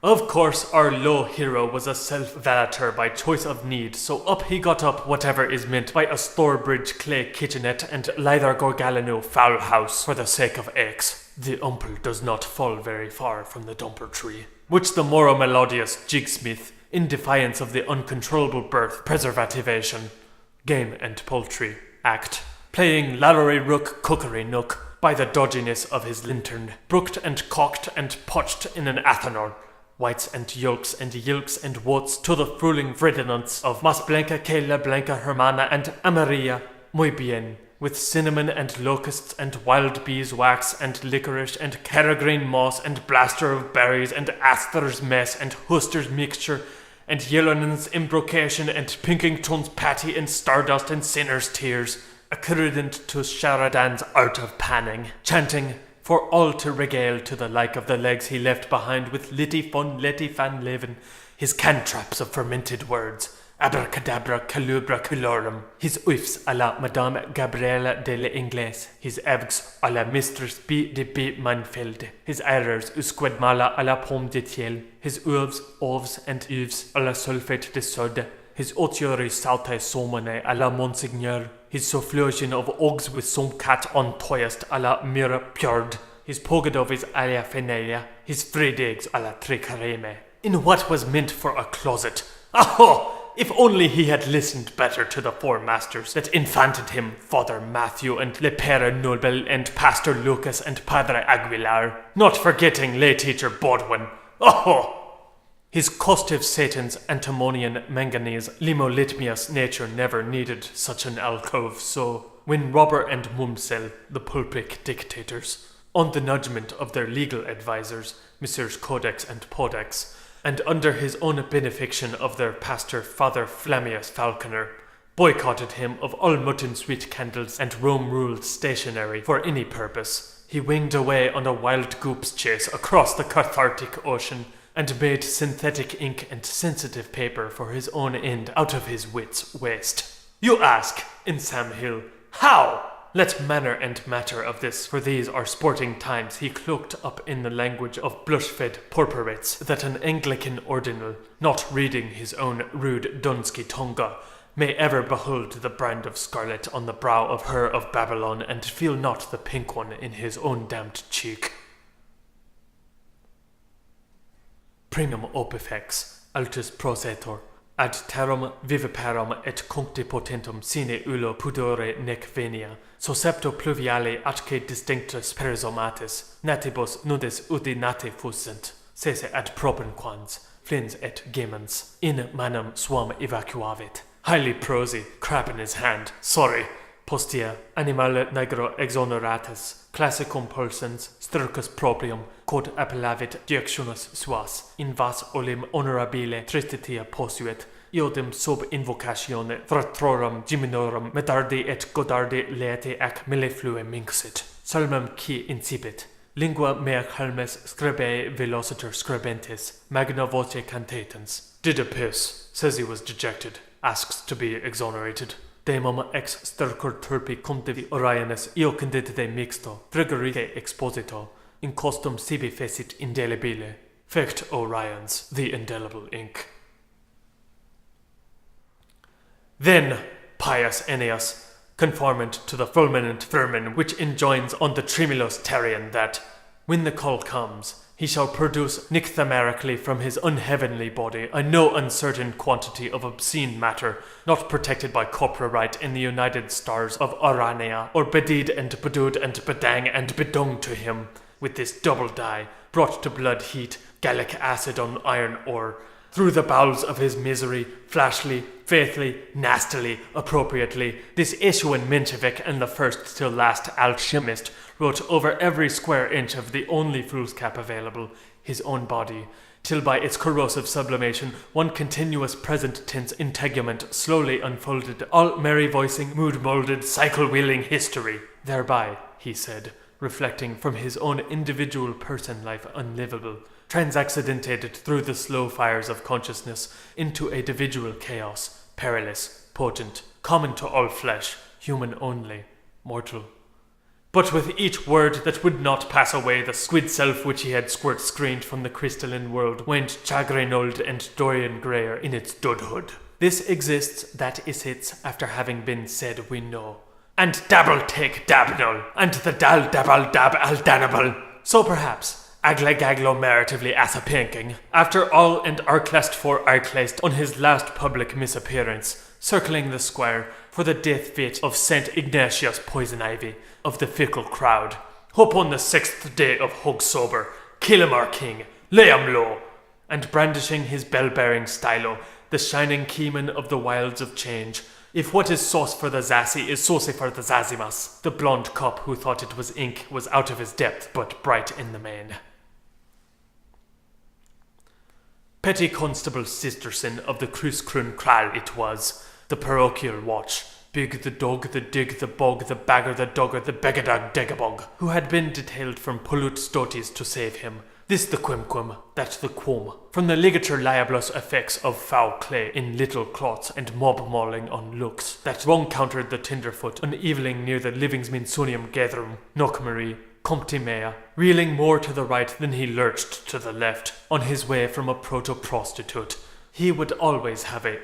Of course, our low hero was a self-valator by choice of need, so up he got up whatever is meant by a Stourbridge clay kitchenette and Leither Gorgalino fowl house for the sake of eggs. The umple does not fall very far from the dumper tree, which the more melodious jigsmith, in defiance of the uncontrollable birth, preservativation, game and poultry, act, playing Lallery Rook Cookery Nook by the dodginess of his lintern, brooked and cocked and potched in an athanor, whites and yolks and wots to the fruling fredinants of Mas Blanca que la Blanca Hermana and Amaria, muy bien, with cinnamon and locusts and wild beeswax and licorice and carrageen moss and blaster of berries and Astor's mess and Huster's mixture and Yellowman's imbrocation and Pinkington's patty and stardust and sinner's tears, accredent to Sheridan's art of panning, chanting, for all to regale to the like of the legs he left behind with litty fun letty fan leven, his cantraps of fermented words, abracadabra calubra calorum, his oifs a la Madame Gabriela de l'Ingles, his evgs a la Mistress B. de B. Manfelde, his errors usqued mala a la pomme de tiel, his ovs and uves a la sulfate de sode, his otiori saute somone a la Monseigneur, his soufflation of ogs with some cat on toyest a la Mira Pjord, his pogadovis a la Fenelia, his friedigs a la Tricareme, in what was meant for a closet. Aho! If only he had listened better to the four masters that infanted him, Father Matthew and Le Pere Nobel and Pastor Lucas and Padre Aguilar, not forgetting lay teacher Bodwin. Oh! His costive Satan's antimonian manganese limolitmius nature never needed such an alcove, so when Robber and Mumsel, the pulpit dictators, on the nudgement of their legal advisers, Messrs. Codex and Podex, and under his own benefiction of their pastor Father Flammius Falconer, boycotted him of all mutton sweet candles and Rome-ruled stationery for any purpose, he winged away on a wild goose chase across the cathartic ocean, and made synthetic ink and sensitive paper for his own end out of his wits' waste. You ask, in Sam Hill, how? Let manner and matter of this, for these are sporting times, he cloaked up in the language of blush-fed purpurates, that an Anglican ordinal, not reading his own rude Dunsky tonga, may ever behold the brand of scarlet on the brow of her of Babylon, and feel not the pink one in his own damned cheek. Primum opifex, altus prosetor, ad terram viviparum et cuncti potentum sine ulo pudore nec venia, suscepto pluviale atque distinctus perisomatis, natibus nudis udinate fussent, sese ad propenquans, flins et gemens, in manum suam evacuavit. Highly prosy, crab in his hand, sorry, postia, animale negro exoneratus, classicum pulsens, stercus proprium, quod appellavit directionis suas, in vas olim honorabile tristitia posuet, iodem sub invocatione fratrorum giminorum medardi et godardi leete ac milleflue minxit. Salmem qui incipit. Lingua mea calmes scribe velociter scribentis, magna voce cantatens. Didipus, says he was dejected, asks to be exonerated. Demum ex stercur turpi condivi Orionis io candidate mixto, frigorice exposito, in costum sibi fecit indelebile. Fect Orions, the indelible ink. Then, pious Aeneas, conformant to the fulminant firman which enjoins on the tremulous Terrian that, when the call comes, he shall produce nycthamerically from his unheavenly body a no uncertain quantity of obscene matter, not protected by copyright in the united stars of Aranea, or bedid and bedud and bedang and bedung to him, with this double dye, brought to blood heat, gallic acid on iron ore, through the bowels of his misery, flashly, faithfully, nastily, appropriately, this Issuan Menshevik and the first till last alchemist wrote over every square inch of the only foolscap available, his own body, till by its corrosive sublimation one continuous present tense integument slowly unfolded all merry-voicing, mood-moulded, cycle-wheeling history. Thereby, he said, reflecting from his own individual person life unlivable, transaccidentated through the slow fires of consciousness into a individual chaos, perilous, potent, common to all flesh, human only, mortal. But with each word that would not pass away, the squid self which he had screened from the crystalline world went chagrinold and Dorian Greyer in its dudhood. This exists, that is its, after having been said we know. And dabble take dabnol, and the dal dabal dab al danable. So perhaps, aglegaglo-meritively asapinking, after all and arclast for arclast on his last public misappearance, circling the square for the death fit of St. Ignatius Poison Ivy, of the fickle crowd, hope on the 6th day of Hug Sober, kill him our king, lay him low, and brandishing his bell-bearing stylo, the shining keyman of the wilds of change, if what is sauce for the zassy is saucy for the zazimas, the blonde cop who thought it was ink was out of his depth but bright in the main. Petty Constable Sisterson of the Cruiscrun Kral it was, the parochial watch, Big the dog, the dig, the bog, the bagger, the dogger, the begadag degabog, who had been detailed from Pulut Stotis to save him. This the quimquim, that the quum, from the ligature liablous effects of foul clay in little clots and mob mauling on looks, that wrong countered the tenderfoot, uneveling near the livingsminsunium gatherum, Knockmarie, Comptimea, reeling more to the right than he lurched to the left, on his way from a proto-prostitute. He would always have a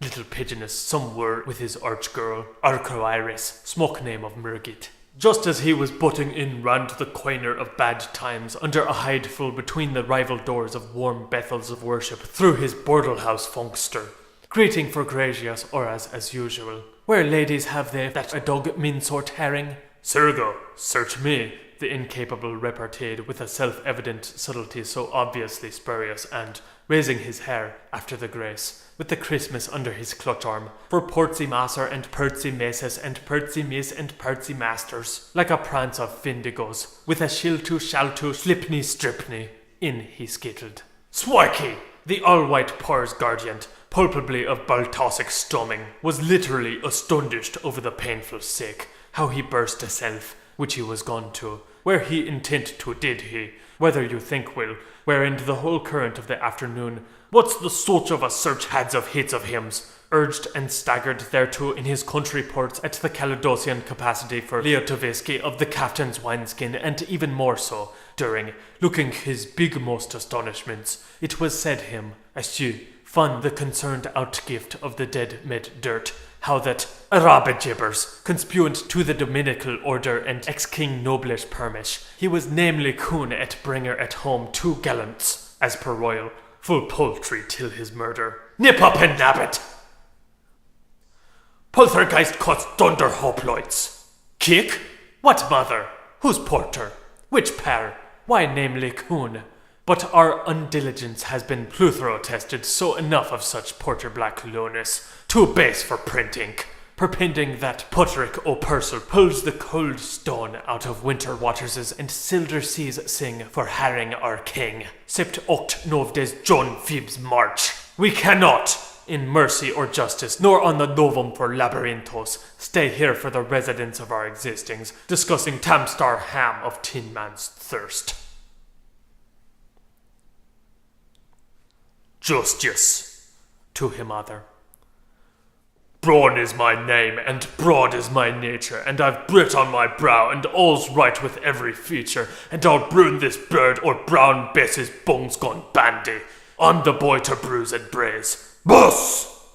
little pigeoness somewhere with his arch-girl, Arco-Iris, smock name of Murgit. Just as he was butting in round the coiner of bad times, under a hideful between the rival doors of warm Bethels of worship, through his bordel-house funkster, greeting for Gratias, or as usual. Where ladies have they that a dog min sort herring? Sergo, search me, the incapable reparteed with a self-evident subtlety so obviously spurious, and, raising his hair, after the grace, with the Christmas under his clutch arm, for Portsy Master and Pertsy Maces and Pertsy Miss and Pertsy Masters, like a prance of Findigos, with a shiltu shaltu slipney stripney, in he skittled. Swikey, the all-white Pors guardian, palpably of Baltosic stomming, was literally astonished over the painful sick, how he burst a self, which he was gone to, where he intent to did he, whether you think will, wherein the whole current of the afternoon, what's the sort of a search hads of hits of hymns, urged and staggered thereto in his country ports at the Caledocian capacity for Leotovisky of the captain's wineskin, and even more so, during, looking his big most astonishments, it was said him, eschew, fun the concerned outgift of the dead med dirt, how that Arabe gibbers, conspuent to the Dominical order and ex-king noblish permish, he was namely coon at bringer at home 2 gallants, as per royal, full poultry till his murder. Nip up and nab it! Poltergeist cuts dunder hoploids. Kick? What mother? Whose porter? Which pair? Why namely coon? But our undiligence has been pluthro-tested, so enough of such porter black lowness, too base for print ink, perpending that Putrick O'Purcell pulls the cold stone out of winter waters and silder seas sing for herring our king, sept oct novdes John Phoebes march. We cannot, in mercy or justice, nor on the novum for labyrinthos, stay here for the residence of our existings, discussing Tamstar ham of Tin Man's thirst. Justice, to him other. Brawn is my name, and broad is my nature, and I've Brit on my brow, and all's right with every feature, and I'll brune this bird or brown Bess's bones gone bandy. I'm the boy to bruise and braise. Boss!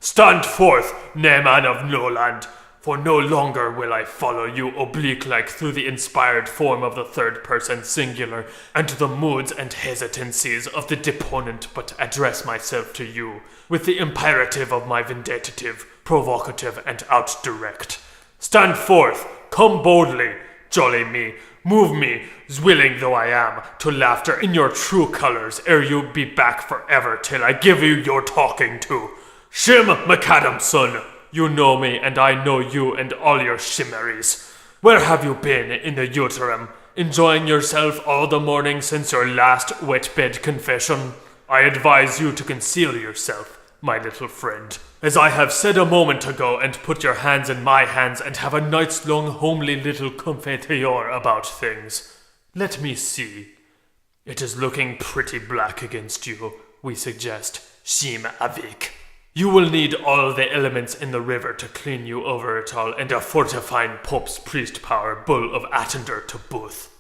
Stand forth, ne man of Noland, for no longer will I follow you oblique-like through the inspired form of the third person singular, and the moods and hesitancies of the deponent, but address myself to you, with the imperative of my vindictive, provocative, and out-direct. Stand forth, come boldly, jolly me, move me, willing though I am, to laughter in your true colours, ere you be back forever till I give you your talking to. Shim McAdam's son, you know me, and I know you and all your shimmeries. Where have you been in the uterum? Enjoying yourself all the morning since your last wet bed confession? I advise you to conceal yourself, my little friend, as I have said a moment ago, and put your hands in my hands and have a night's long homely little confiteor about things. Let me see. It is looking pretty black against you, we suggest. Shim Avik. You will need all the elements in the river to clean you over it all, and a fortifying Pope's priest power, Bull of Attender to both.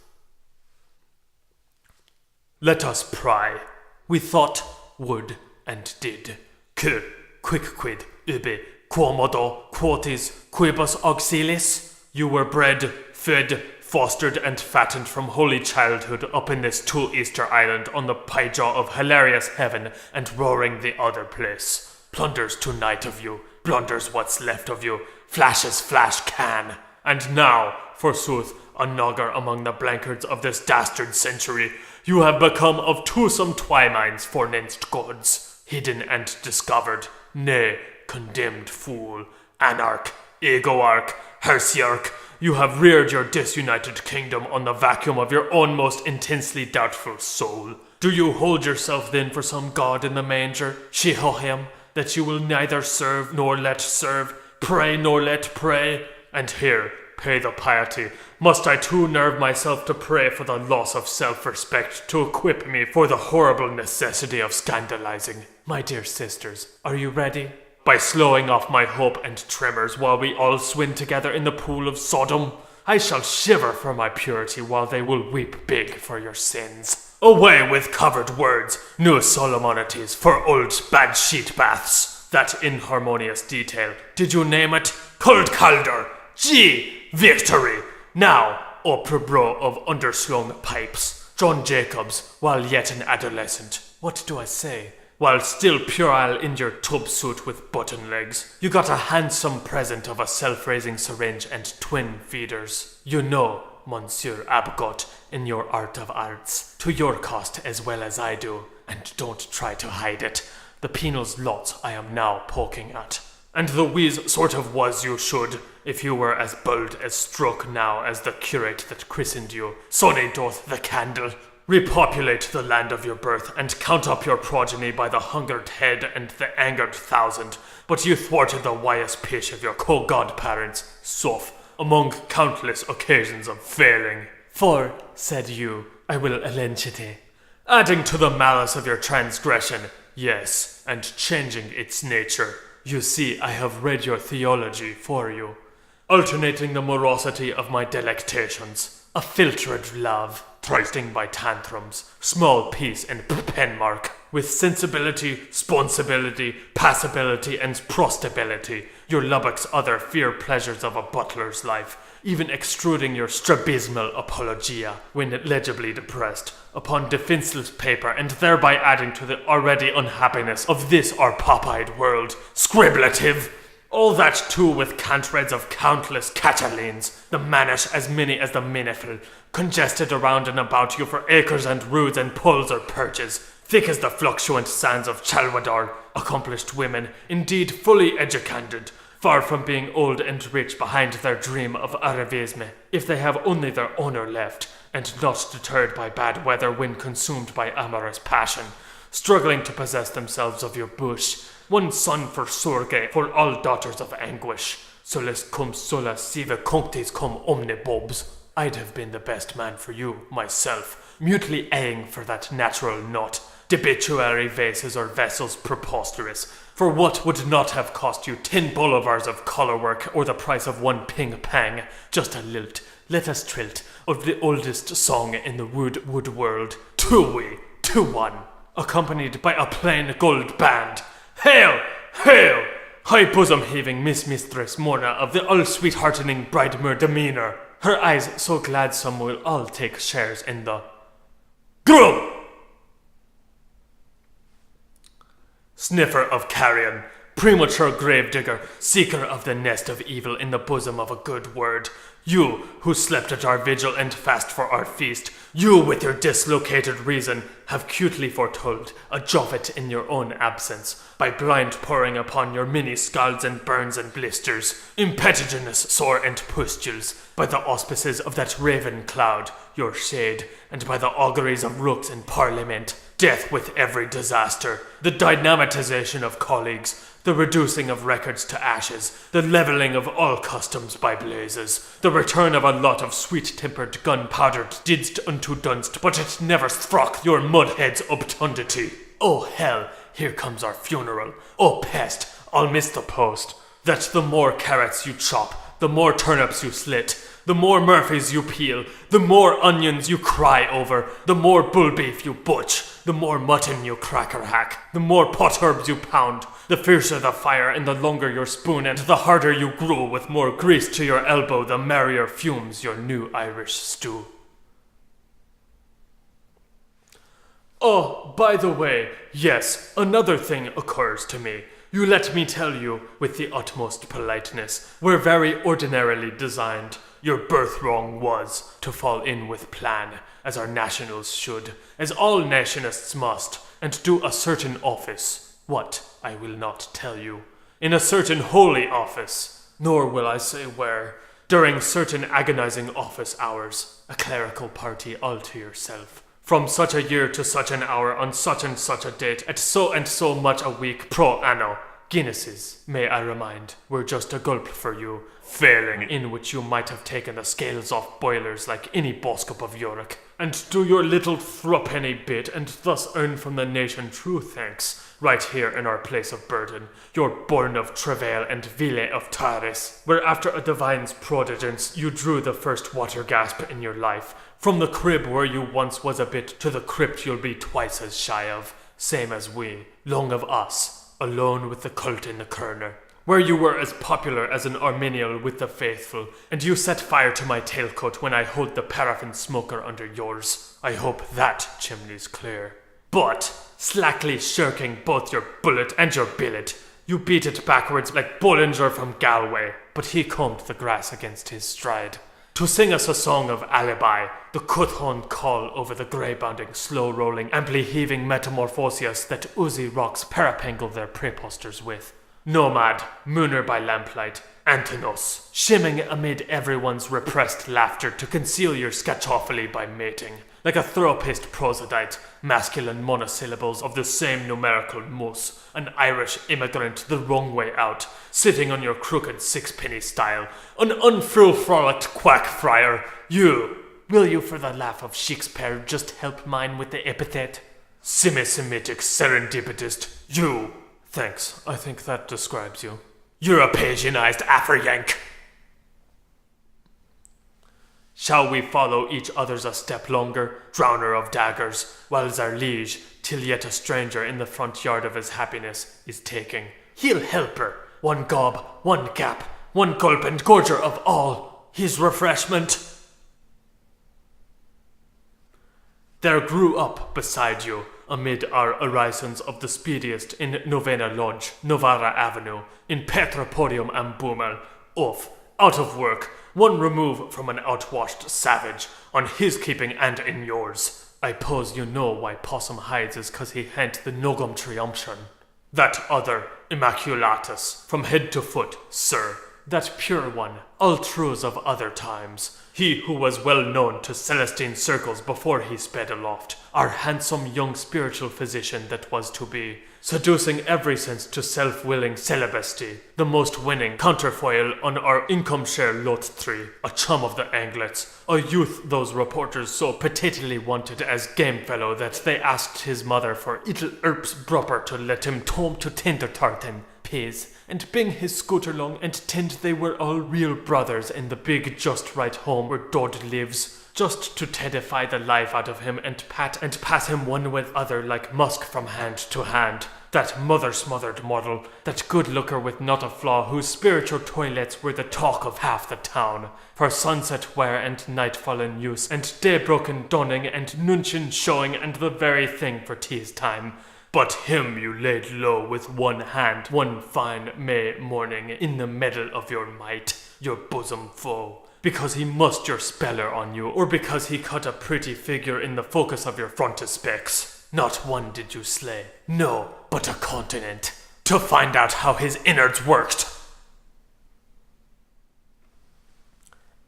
Let us pry. We thought, would, and did. Quicquid, ubi, quomodo, quotis, quibus auxilis. You were bred, fed, fostered, and fattened from holy childhood up in this two Easter island on the pie-jaw of hilarious heaven and roaring the other place. Plunders tonight of you, blunders what's left of you, flashes flash can. And now, forsooth, a nogger among the blankards of this dastard century, you have become of twosome twymines fornenced gods, hidden and discovered, nay, condemned fool, anarch, egoarch, heresiarch, you have reared your disunited kingdom on the vacuum of your own most intensely doubtful soul. Do you hold yourself then for some god in the manger, Shehohim, that you will neither serve nor let serve, pray nor let pray? And here, pay the piety. Must I too nerve myself to pray for the loss of self-respect to equip me for the horrible necessity of scandalizing? My dear sisters, are you ready? By slowing off my hope and tremors while we all swim together in the pool of Sodom, I shall shiver for my purity while they will weep big for your sins. Away with covered words, new solemnities for old bad sheet baths. That inharmonious detail, did you name it? Cold Calder! Gee! Victory! Now, opera of underslung pipes. John Jacobs, while yet an adolescent. What do I say? While still puerile in your tub suit with button legs, you got a handsome present of a self-raising syringe and twin feeders. You know, Monsieur Abgot, in your art of arts, to your cost as well as I do, and don't try to hide it, the penal's lot I am now poking at. And the wheeze sort of was you should, if you were as bold as struck now as the curate that christened you. Sonny doth the candle. Repopulate the land of your birth, and count up your progeny by the hungered head and the angered thousand. But you thwarted the wise pitch of your co-godparents, Soph, among countless occasions of failing. For, said you, I will allegete. Adding to the malice of your transgression, yes, and changing its nature. You see, I have read your theology for you, alternating the morosity of my delectations, a filtered love, thrusting by tantrums, small piece and pen mark, with sensibility, sponsibility, passability, and prostability, your Lubbock's other fear pleasures of a butler's life, even extruding your strabismal apologia, when legibly depressed, upon defenseless paper, and thereby adding to the already unhappiness of this our pop-eyed world. Scriblative! All that too with cant-reds of countless Catalines, the manish as many as the minifel, congested around and about you for acres and roods and pulls or perches, thick as the fluctuant sands of Chalwador, accomplished women, indeed fully educated, far from being old and rich behind their dream of arrivisme, if they have only their owner left, and not deterred by bad weather when consumed by amorous passion, struggling to possess themselves of your bush, one son for Sorge, for all daughters of anguish, solis cum sola sive conctis cum omnibobs. I'd have been the best man for you, myself, mutely eyeing for that natural knot, debituary vases or vessels preposterous, for what would not have cost you 10 bolivars of collarwork or the price of 1 ping-pang, just a lilt, let us trilt, of the oldest song in the wood world, 2-we, 2-1, accompanied by a plain gold band. Hail! Hail! high bosom-heaving Mistress Morna of the all-sweetheartening Bridemere demeanour, her eyes so gladsome we'll all take shares in the Grum! Sniffer of carrion, premature gravedigger, seeker of the nest of evil in the bosom of a good word, you who slept at our vigil and fast for our feast, you with your dislocated reason have cutely foretold a Jofet in your own absence, by blind pouring upon your many scalds and burns and blisters, impetiginous sore and pustules, by the auspices of that raven cloud, your shade, and by the auguries of rooks in parliament, death with every disaster, the dynamitization of colleagues, the reducing of records to ashes, the levelling of all customs by blazes, the return of a lot of sweet-tempered gunpowdered didst unto dunst, but it never struck your mudhead's obtundity. Oh hell, here comes our funeral. Oh pest, I'll miss the post. That the more carrots you chop, the more turnips you slit, the more Murphys you peel, the more onions you cry over, the more bull beef you butch, the more mutton you cracker hack, the more pot herbs you pound, the fiercer the fire and the longer your spoon, and the harder you grew with more grease to your elbow, the merrier fumes your new Irish stew. Oh, by the way, yes, another thing occurs to me. You let me tell you, with the utmost politeness, we're very ordinarily designed. Your birth wrong was to fall in with plan, as our nationals should, as all nationists must, and do a certain office. What, I will not tell you. In a certain holy office, nor will I say where, during certain agonizing office hours, a clerical party all to yourself. From such a year to such an hour on such and such a date, at so and so much a week pro anno. Guinnesses, may I remind, were just a gulp for you, failing in which you might have taken the scales off boilers like any boskop of Yorick, and do your little threepenny bit, and thus earn from the nation true thanks, right here in our place of burden, your bourne of travail and ville of Taris, where after a divine's prodigence you drew the first water gasp in your life, from the crib where you once was a bit to the crypt you'll be twice as shy of, same as we, long of us, alone with the cult in the corner, where you were as popular as an Arminial with the faithful, and you set fire to my tailcoat when I hold the paraffin smoker under yours. I hope that chimney's clear. But, slackly shirking both your bullet and your billet, you beat it backwards like Bollinger from Galway, but he combed the grass against his stride. To sing us a song of alibi, the Cuthon call over the grey-bounding, slow-rolling, amply-heaving metamorphosius that oozy rocks parapangle their preposters with. Nomad, mooner by lamplight, Antinos, shimming amid everyone's repressed laughter to conceal your scatophilie by mating, like a throw-paced prosodite, masculine monosyllables of the same numerical mus, an Irish immigrant the wrong way out, sitting on your crooked sixpenny stile, an unfrull-frolicked quack friar. Will you for the laugh of Shakespeare just help mine with the epithet? Semi-Semitic serendipitist, you. Thanks, I think that describes you. You're a Asianized Afro-Yank. Shall we follow each other's a step longer, drowner of daggers, whiles our liege, till yet a stranger in the front yard of his happiness is taking? He'll help her. One gob, one gap, one gulp and gorger of all. His refreshment. There grew up beside you, amid our orisons of the speediest in Novena Lodge, Novara Avenue, in Petra Podium Ambumel, out of work, one remove from an outwashed savage, on his keeping and in yours. I pose you know why Possum hides is 'cause he ha'n't the nogum triumption. That other, Immaculatus, from head to foot, sir, that pure one, all truths of other times, he who was well known to Celestine circles before he sped aloft, our handsome young spiritual physician that was to be, seducing every sense to self-willing celibacy, the most winning counterfoil on our income-share lot tree, a chum of the Anglets, a youth those reporters so petitingly wanted as gamefellow that they asked his mother for ittle herbs proper to let him tome to tender tartan, pays, and bing his scooter long and tend they were all real brothers in the big just right home where Dodd lives, just to tedify the life out of him and pat and pass him one with other like musk from hand to hand. that mother-smothered model, that good-looker with not a flaw, whose spiritual toilets were the talk of half the town, for sunset wear and nightfall in use, and day-broken donning and nuncheon showing, and the very thing for tea's time. But him you laid low with one hand, one fine May morning, in the middle of your might, your bosom foe, because he mussed your speller on you, or because he cut a pretty figure in the focus of your frontispiex. Not one did you slay, no, but a continent, to find out how his innards worked.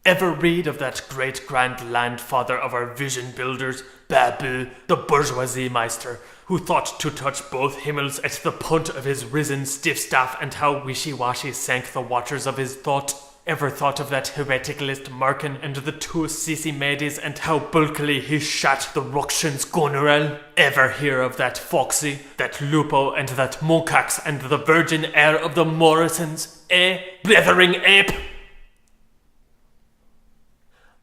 Ever read of that great-grand landfather of our vision builders, Babu, the bourgeoisie meister, who thought to touch both himmels at the punt of his risen stiff staff, and how wishy-washy sank the watchers of his thought? Ever thought of that hereticalist Markin and the two Sissimades, and how bulkily he shat the Ructions Goneril? Ever hear of that Foxy, that Lupo, and that Moncax, and the virgin heir of the Morrisons? Blethering ape?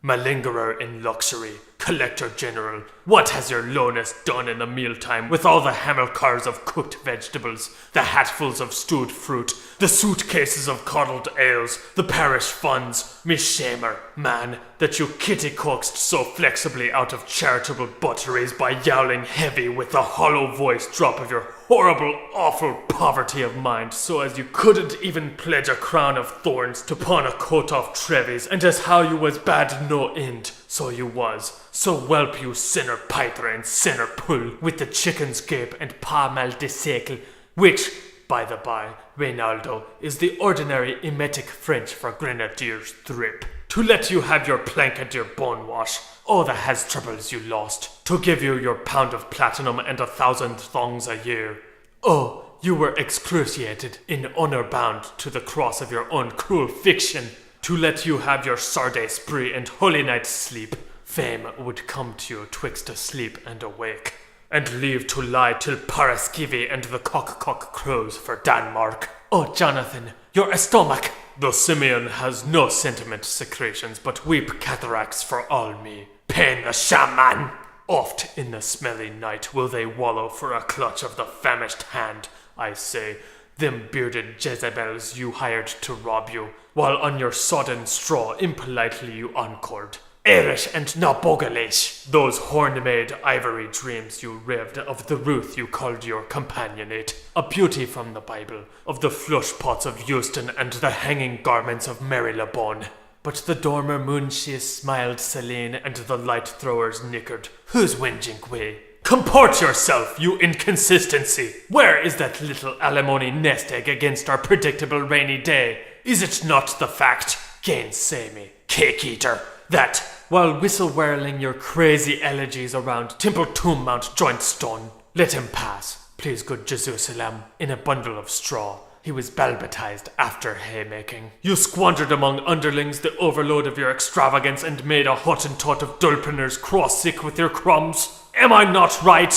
Malingerer in luxury, collector general, what has your lowness done in the mealtime with all the Hamilcars of cooked vegetables, the hatfuls of stewed fruit, the suitcases of coddled ales, the parish funds? Me shamer, man, that you kitty-coaxed so flexibly out of charitable butteries by yowling heavy with the hollow voice drop of your horrible, awful poverty of mind, so as you couldn't even pledge a crown of thorns to pawn a coat off Trevis, and as how you was bad no end, so you was. So whelp you sinner piper and sinner pull, with the chicken's gape and pas mal de seigle, which, by the by, Reynaldo, is the ordinary emetic French for grenadier's drip. To let you have your plankadier bone wash, all the has troubles you lost, to give you your pound of platinum and 1,000 thongs a year. Oh, you were excruciated, in honour bound to the cross of your own cruel fiction, to let you have your Sarday spree and holy night sleep. Fame would come to you twixt asleep and awake, and leave to lie till Paraskivi and the cock crows for Denmark. Oh, Jonathan, your stomach! The simian has no sentiment secretions, but weep cataracts for all me. Pain the shaman! Oft in the smelly night will they wallow for a clutch of the famished hand, I say, them bearded Jezebels you hired to rob you, while on your sodden straw impolitely you encored. Erish and Nabogalish, those horn-made ivory dreams you raved of the Ruth you called your companionate, a beauty from the Bible, of the flush pots of Euston and the hanging garments of Mary Labonne. But the dormer moonshies smiled Celine, and the light throwers nickered. Who's whinging way? Comport yourself, you inconsistency! Where is that little alimony nest egg against our predictable rainy day? Is it not the fact, gainsay me, cake-eater, that, while whistle-whirling your crazy elegies around Temple Tomb Mount Jointstone, let him pass, please good Jerusalem, in a bundle of straw. He was balbaptized after haymaking. You squandered among underlings the overload of your extravagance and made a Hottentot of Dulpeners cross-sick with your crumbs. Am I not right?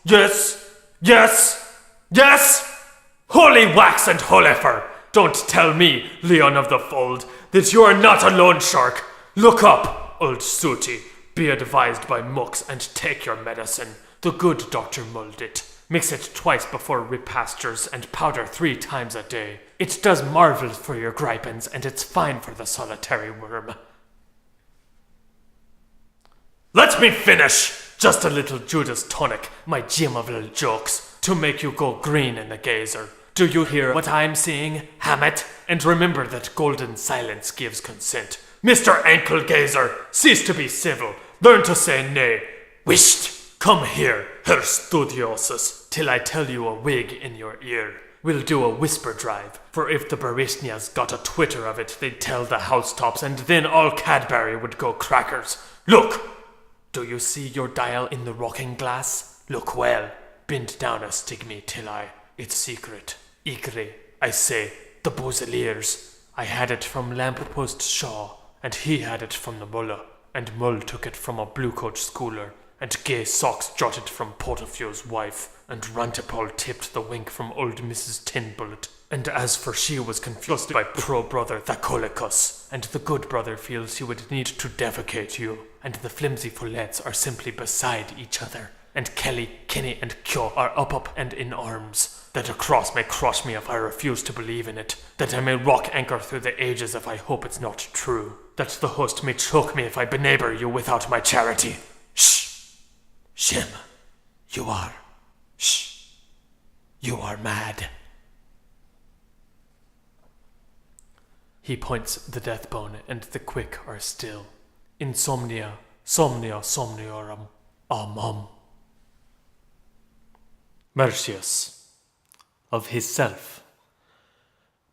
Yes? Yes? Yes? Holy wax and holyfer! Don't tell me, Leon of the Fold, that you are not a loan shark. Look up, old Sooty. Be advised by mooks and take your medicine. The good doctor mulled it. Mix it twice before repastures and powder 3 times a day. It does marvels for your gripens, and it's fine for the solitary worm. Let me finish! Just a little Judas tonic, my gem of little jokes, to make you go green in the gazer. Do you hear what I'm saying, Hammett? And remember that golden silence gives consent. Mr. Ankle Gazer, cease to be civil. Learn to say nay. Wisht! Come here, Herr Studiosus, till I tell you a wig in your ear. We'll do a whisper drive, for if the Barishnias got a twitter of it, they'd tell the housetops, and then all Cadbury would go crackers. Look! Do you see your dial in the rocking glass? Look well. Bend down a stigmy till it's secret. Igre, I say, the Boseliers. I had it from Lamppost Shaw, and he had it from the Muller, and Mull took it from a blue-coat schooler, and Gay Socks jotted from Portofio's wife, and Rantipole tipped the wink from old Mrs. Tinbullet. And as for she was confused by pro-brother Thacolicus, and the good brother feels he would need to defecate you, and the flimsy follets are simply beside each other, and Kelly, Kinney, and Kyo are up and in arms, that a cross may crush me if I refuse to believe in it, that I may rock anchor through the ages if I hope it's not true, that the host may choke me if I beneighbor you without my charity. Shh! Shim, you are mad. He points the death bone, and the quick are still. Insomnia, somnia somniorum. Mercius, of his self.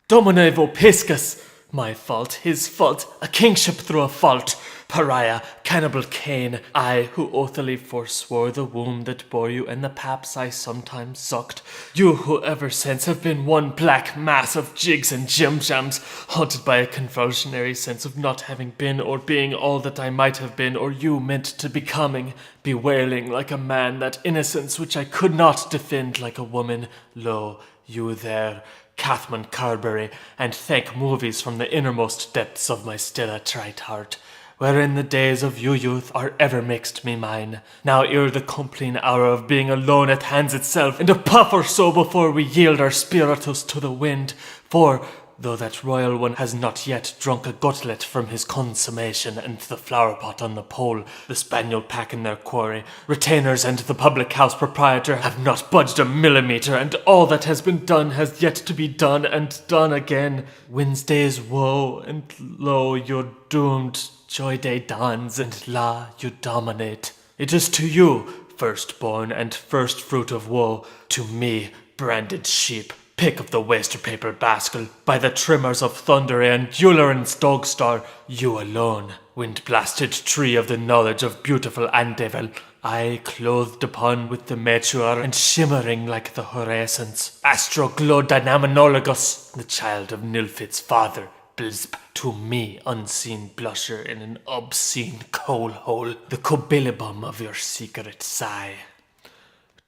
Domine vopiscus, my fault, his fault, a kingship through a fault. Pariah, cannibal Cain, I who oathily forswore the womb that bore you and the paps I sometimes sucked. You who ever since have been one black mass of jigs and jim-jams, haunted by a convulsionary sense of not having been or being all that I might have been or you meant to becoming, bewailing like a man that innocence which I could not defend like a woman. Lo, you there, Cathman Carberry, and thank movies from the innermost depths of my still attrite heart, wherein the days of you youth are ever mixed me mine. Now ere the compline hour of being alone at hands itself, and a puff or so before we yield our spiritus to the wind, for though that royal one has not yet drunk a gutlet from his consummation, and the flower pot on the pole, the spaniel pack in their quarry, retainers and the public house proprietor have not budged a millimetre, and all that has been done has yet to be done and done again. Wednesday's woe, and lo, you're doomed. Joy day dawns, and la, you dominate. It is to you, firstborn and first fruit of woe, to me, branded sheep, pick of the waster paper baskel, by the trimmers of Thunder and Ullarin's Dogstar, you alone, wind-blasted tree of the knowledge of beautiful Andevil, I clothed upon with the mature and shimmering like the Horaceans, Astroglodamonologus, the child of Nilfid's father, Blzp, to me, unseen blusher in an obscene coal hole, the cobilibum of your secret sigh.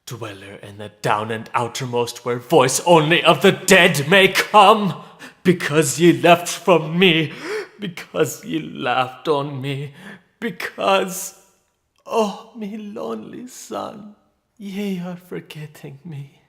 Dweller in the down and outermost where voice only of the dead may come, because ye left from me, because ye laughed on me, because, oh, me lonely son, ye are forgetting me,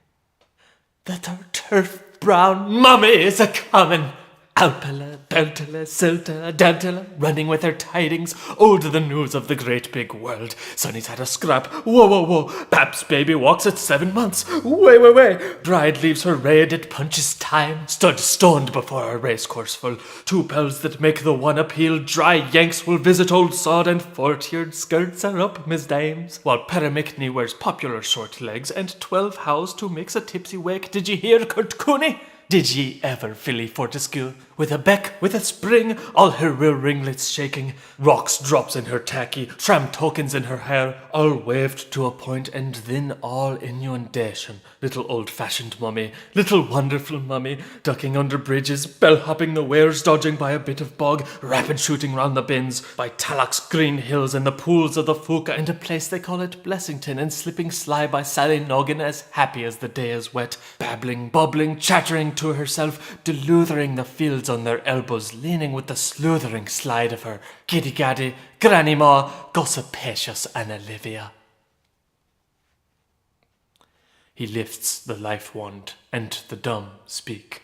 that our turf-brown mummy is a-comin'. Alpala, Beltala, Silta, Dantala, running with her tidings, old the news of the great big world. Sonny's had a scrap, whoa, Pap's baby walks at 7 months, way. Bride leaves her raid at punch's time, stood stoned before a racecourse full. 2 pells that make the one appeal, dry Yanks will visit old sod, and 4-tiered skirts are up, Miss Dames, while Peramicney wears popular short legs, and 12 hows to mix a tipsy wake. Did ye hear, Kurt Cooney? Did ye ever, Philly Fortescue? With a beck, with a spring, all her real ringlets shaking, rocks drops in her tacky, tram tokens in her hair, all waved to a point, and then all inundation. Little old-fashioned mummy, little wonderful mummy, ducking under bridges, bell-hopping the wares, dodging by a bit of bog, rapid shooting round the bins, by Talloch's green hills and the pools of the Fuca, and a place they call it Blessington, and slipping sly by Sally Noggin, as happy as the day is wet, babbling, bubbling, chattering to herself, deludering the fields on their elbows, leaning with the sleuthering slide of her giddy-gaddy, granny-ma, gossipatious Anna Livia. He lifts the life wand, and the dumb speak.